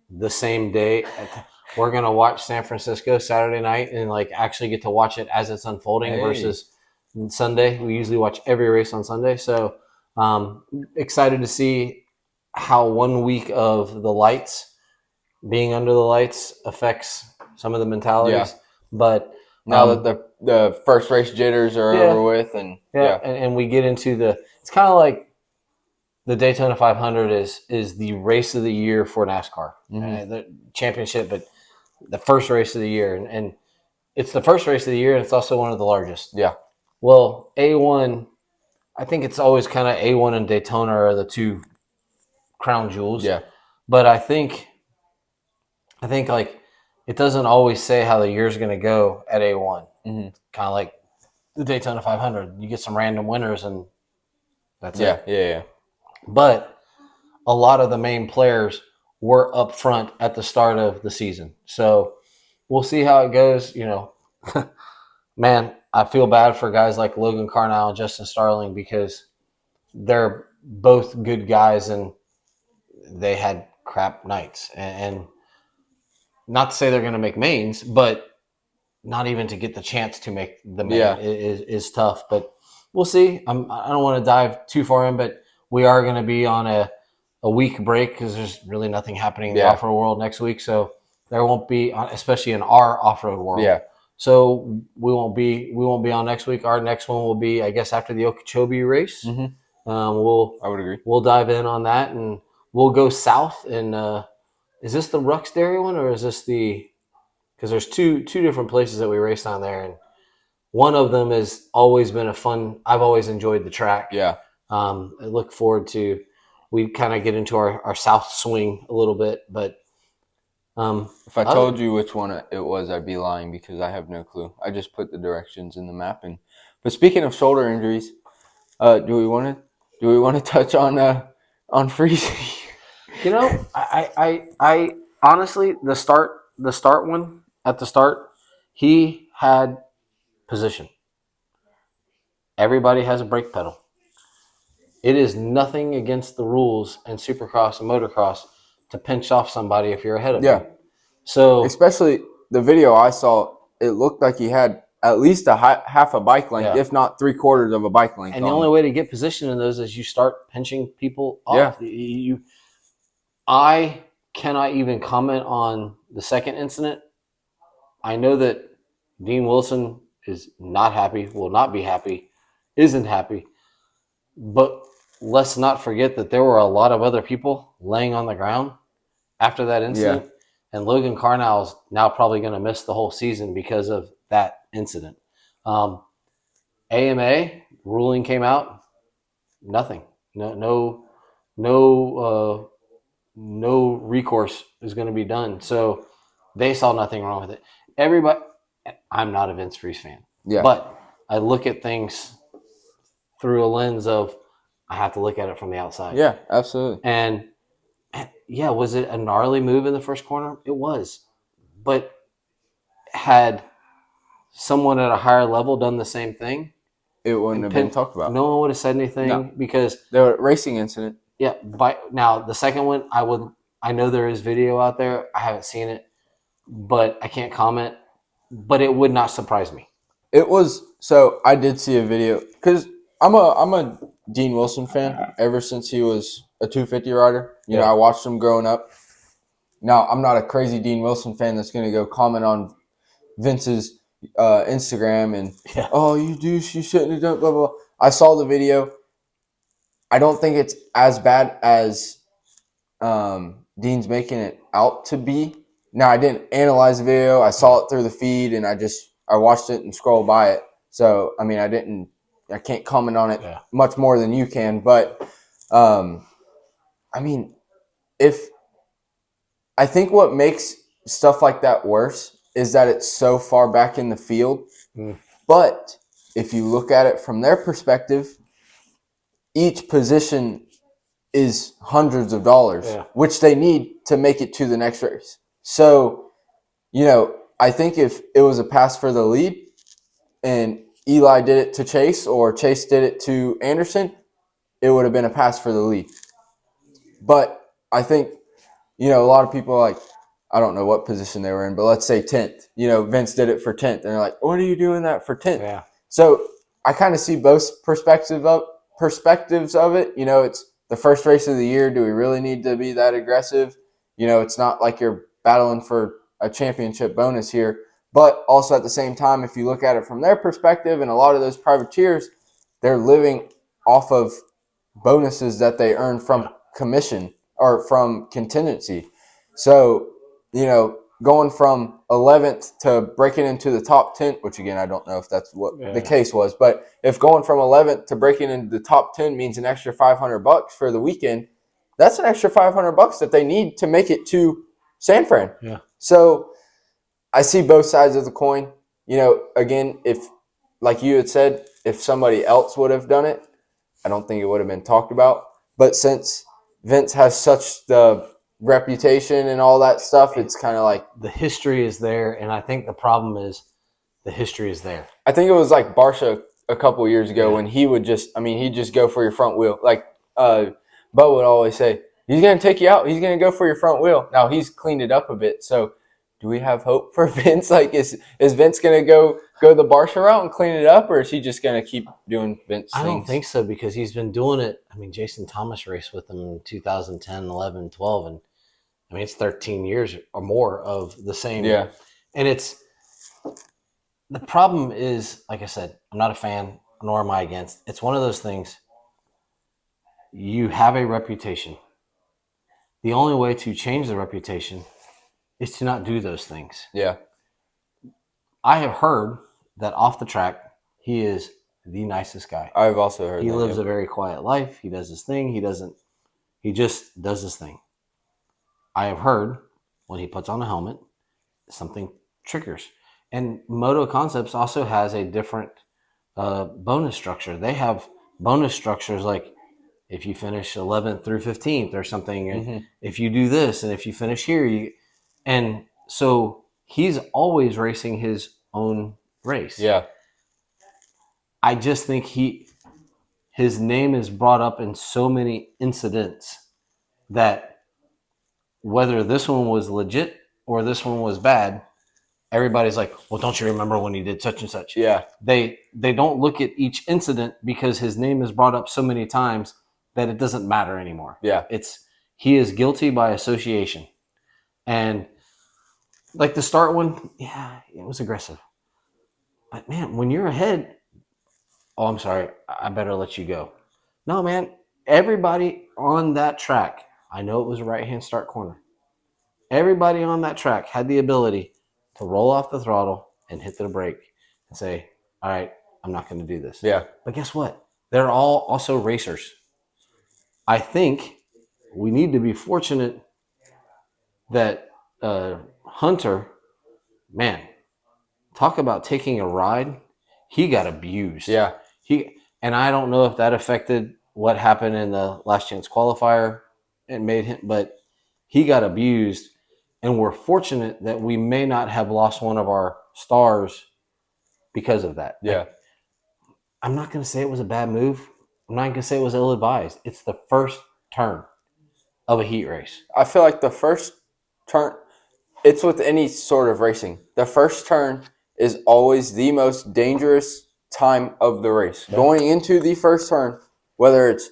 the same day. We're going to watch San Francisco Saturday night and like actually get to watch it as it's unfolding versus Sunday. We usually watch every race on Sunday. So excited to see how 1 week of the lights, being under the lights, affects some of the mentalities. But now that the first race jitters are over with, and and we get into it's kind of like the Daytona 500 is the race of the year for NASCAR, the championship, but the first race of the year, and it's the first race of the year, and it's also one of the largest. Yeah. Well, A1, I think it's always kind of A1 and Daytona are the two crown jewels. Yeah. But I think like it doesn't always say how the year's going to go at A1. Kind of like the Daytona 500. You get some random winners and that's it. Yeah. But a lot of the main players were up front at the start of the season. So we'll see how it goes. You know, man, I feel bad for guys like Logan Carnell and Justin Starling because they're both good guys and they had crap nights. And not to say they're going to make mains, but not even to get the chance to make the main is tough. But we'll see. I don't want to dive too far in, but we are going to be on a week break because there's really nothing happening in the off-road world next week. So there won't be, especially in our off-road world. Yeah. So we won't be on next week. Our next one will be, I guess, after the Okeechobee race. I would agree. We'll dive in on that, and we'll go south. And is this the Rux Dairy one, or is this because there's two different places that we raced on there, and one of them has always been a fun. I've always enjoyed the track. Yeah. I look forward to. We kind of get into our south swing a little bit, but if I told you which one it was, I'd be lying because I have no clue. I just put the directions in the map. But speaking of shoulder injuries, do we want to touch on freezing? You know, I honestly the start one at the start, he had position. Everybody has a brake pedal. It is nothing against the rules in Supercross and motocross to pinch off somebody if you're ahead of them. So especially the video I saw, it looked like he had at least half a bike length, if not 3/4 of a bike length. And the only way to get position in those is you start pinching people off. I cannot even comment on the second incident. I know that Dean Wilson is not happy, will not be happy, isn't happy. But let's not forget that there were a lot of other people laying on the ground after that incident. And Logan Carnell is now probably going to miss the whole season because of that incident. AMA ruling came out, nothing. No recourse is going to be done. So they saw nothing wrong with it. Everybody, I'm not a Vince Freeze fan, but I look at things through a lens of I have to look at it from the outside. Yeah, absolutely. And was it a gnarly move in the first corner? It was. But had someone at a higher level done the same thing, it wouldn't have been talked about. No one would have said anything because the racing incident. Yeah, now the second one, I know there is video out there. I haven't seen it, but I can't comment. But it would not surprise me. It was I did see a video because I'm a Dean Wilson fan ever since he was a 250 rider. You know, I watched him growing up, Now, I'm not a crazy Dean Wilson fan that's going to go comment on Vince's Instagram and, oh, you douche, you shouldn't have done blah, blah, blah. I saw the video. I don't think it's as bad as Dean's making it out to be. Now, I didn't analyze the video. I saw it through the feed, and I watched it and scrolled by it. So, I mean, I can't comment on it much more than you can. But, I mean, I think what makes stuff like that worse is that it's so far back in the field. But if you look at it from their perspective, each position is hundreds of dollars, which they need to make it to the next race. So, I think if it was a pass for the lead and Eli did it to Chase or Chase did it to Anderson, it would have been a pass for the lead. But I think, a lot of people are like, I don't know what position they were in, but let's say 10th. Vince did it for 10th. And they're like, what are you doing that for 10th? Yeah. So I kind of see both perspectives of it. It's the first race of the year. Do we really need to be that aggressive? It's not like you're battling for a championship bonus here. But also at the same time, if you look at it from their perspective, and a lot of those privateers, they're living off of bonuses that they earn from commission or from contingency. So, going from 11th to breaking into the top 10, which again, I don't know if that's what the case was, but if going from 11th to breaking into the top 10 means an extra $500 for the weekend, that's an extra $500 that they need to make it to San Fran. Yeah. So I see both sides of the coin. Again, if, like you had said, if somebody else would have done it, I don't think it would have been talked about. But since Vince has such the reputation and all that stuff, it's kind of like the history is there, and I think the problem is the history is there. I think it was like Barsha a couple years ago when he would he'd just go for your front wheel. Like Bo would always say, he's going to take you out. He's going to go for your front wheel. Now he's cleaned it up a bit. So do we have hope for Vince? Like, is Vince going to go the Barsha route and clean it up, or is he just going to keep doing Vince things? I don't think so, because he's been doing it. I mean, Jason Thomas raced with him in 2010, 11, 12, and I mean, it's 13 years or more of the same. Yeah. And the problem is, like I said, I'm not a fan, nor am I against. It's one of those things. You have a reputation. The only way to change the reputation is to not do those things. Yeah. I have heard that off the track, he is the nicest guy. I've also heard he lives a very quiet life. He does his thing. He just does his thing. I have heard when he puts on a helmet, something triggers. And Moto Concepts also has a different bonus structure. They have bonus structures like if you finish 11th through 15th or something, and if you do this, and if you finish here, and so he's always racing his own race. Yeah. I just think his name is brought up in so many incidents that whether this one was legit or this one was bad, everybody's like, well, don't you remember when he did such and such? Yeah. They don't look at each incident because his name is brought up so many times that it doesn't matter anymore. Yeah. He is guilty by association. And like the start one, yeah, it was aggressive. But man, when you're ahead, oh, I'm sorry, I better let you go. No, man, everybody on that track, I know it was a right-hand start corner. Everybody on that track had the ability to roll off the throttle and hit the brake and say, all right, I'm not going to do this. Yeah. But guess what? They're all also racers. I think we need to be fortunate that Hunter, man, talk about taking a ride. He got abused. Yeah. And I don't know if that affected what happened in the last chance qualifier and made him, but he got abused. And we're fortunate that we may not have lost one of our stars because of that. Yeah. I'm not going to say it was a bad move. I'm not going to say it was ill-advised. It's the first turn of a heat race. I feel like the first turn, it's with any sort of racing. The first turn is always the most dangerous time of the race. Yeah. Going into the first turn, whether it's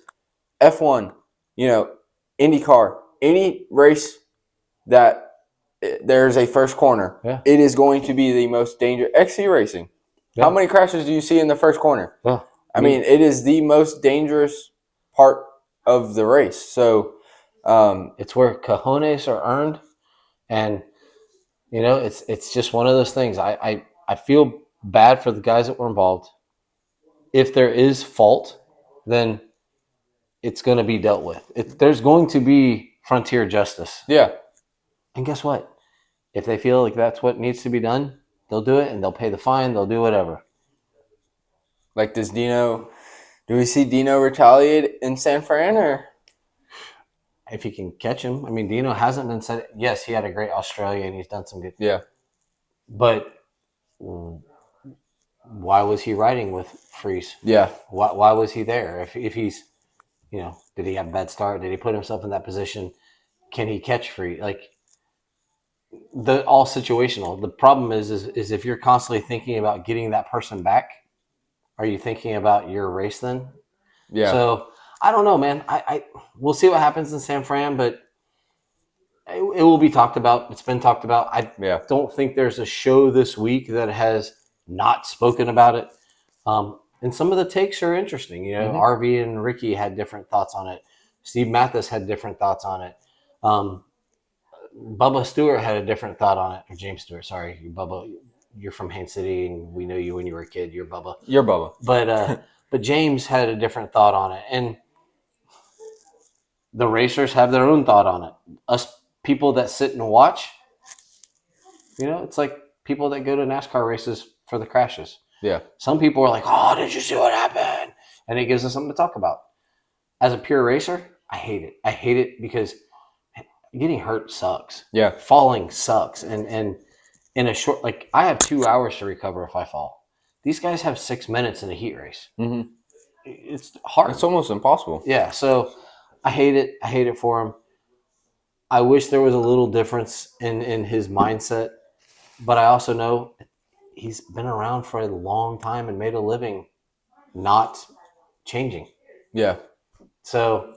F1, IndyCar, any race, that there's a first corner, Yeah. it is going to be the most dangerous. XC racing. Yeah. How many crashes do you see in the first corner? Yeah. I mean, it is the most dangerous part of the race. So it's where cojones are earned, and it's just one of those things. I feel bad for the guys that were involved. If there is fault, then it's going to be dealt with. There's going to be frontier justice. Yeah. And guess what? If they feel like that's what needs to be done, they'll do it, and they'll pay the fine. They'll do whatever. Like, do we see Dino retaliate in San Fran, or? If he can catch him. I mean, Dino hasn't been said. Yes, he had a great Australia, and he's done some good. Yeah. But why was he riding with Freeze? Yeah. Why was he there? If he's, did he have a bad start? Did he put himself in that position? Can he catch Freeze? Like, all situational. The problem is if you're constantly thinking about getting that person back, are you thinking about your race then? Yeah. So I don't know, man. We'll see what happens in San Fran, but it will be talked about. It's been talked about. I don't think there's a show this week that has not spoken about it. And some of the takes are interesting. RV and Ricky had different thoughts on it. Steve Mathis had different thoughts on it. Bubba Stewart had a different thought on it. Or James Stewart, sorry. Bubba, you're from Haines City, and we know you when you were a kid. You're Bubba. You're Bubba. But James had a different thought on it. And the racers have their own thought on it. Us people that sit and watch, it's like people that go to NASCAR races for the crashes. Yeah. Some people are like, oh, did you see what happened? And it gives us something to talk about. As a pure racer, I hate it. I hate it because getting hurt sucks. Yeah. Falling sucks. And in a short, I have 2 hours to recover if I fall. These guys have 6 minutes in a heat race. Mm-hmm. It's hard. It's almost impossible. Yeah. So I hate it. I hate it for him. I wish there was a little difference in his mindset, but I also know he's been around for a long time and made a living not changing. Yeah. So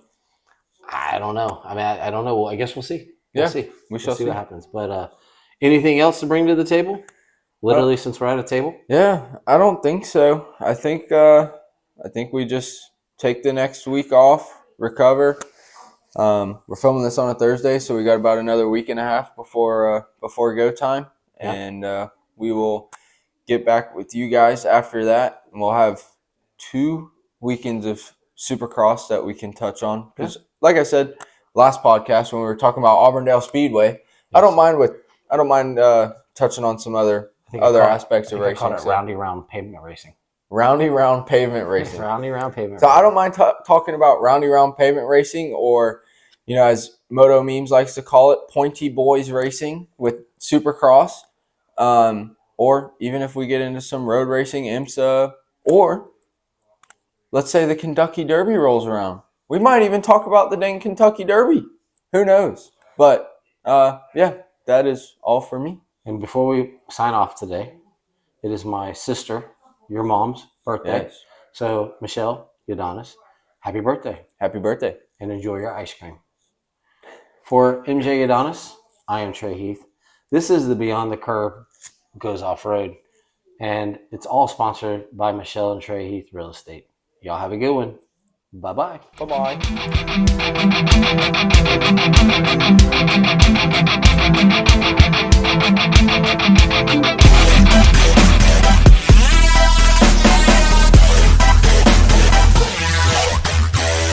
I don't know. I mean, I don't know. Well, I guess we'll see. We'll see. We shall see what happens. But anything else to bring to the table? Literally, since we're at a table? Yeah, I don't think so. I think we just take the next week off, recover. We're filming this on a Thursday, so we got about another week and a half before go time, and we will get back with you guys after that, and we'll have 2 weekends of Supercross that we can touch on. Because, like I said, last podcast when we were talking about Auburndale Speedway, I don't mind touching on some other aspects of racing. I call it roundy round pavement racing. Roundy round pavement racing. Roundy round pavement. So I don't mind talking about roundy round pavement racing, or as Moto Memes likes to call it, pointy boys racing with Supercross, or even if we get into some road racing, IMSA, or let's say the Kentucky Derby rolls around. We might even talk about the dang Kentucky Derby. Who knows? But that is all for me. And before we sign off today, it is my sister, your mom's birthday. Yes. So, Michelle Udonis, happy birthday. Happy birthday. And enjoy your ice cream. For MJ Udonis, I am Trey Heath. This is the Beyond the Curve Goes Off-Road. And it's all sponsored by Michelle and Trey Heath Real Estate. Y'all have a good one. Bye-bye. Bye-bye.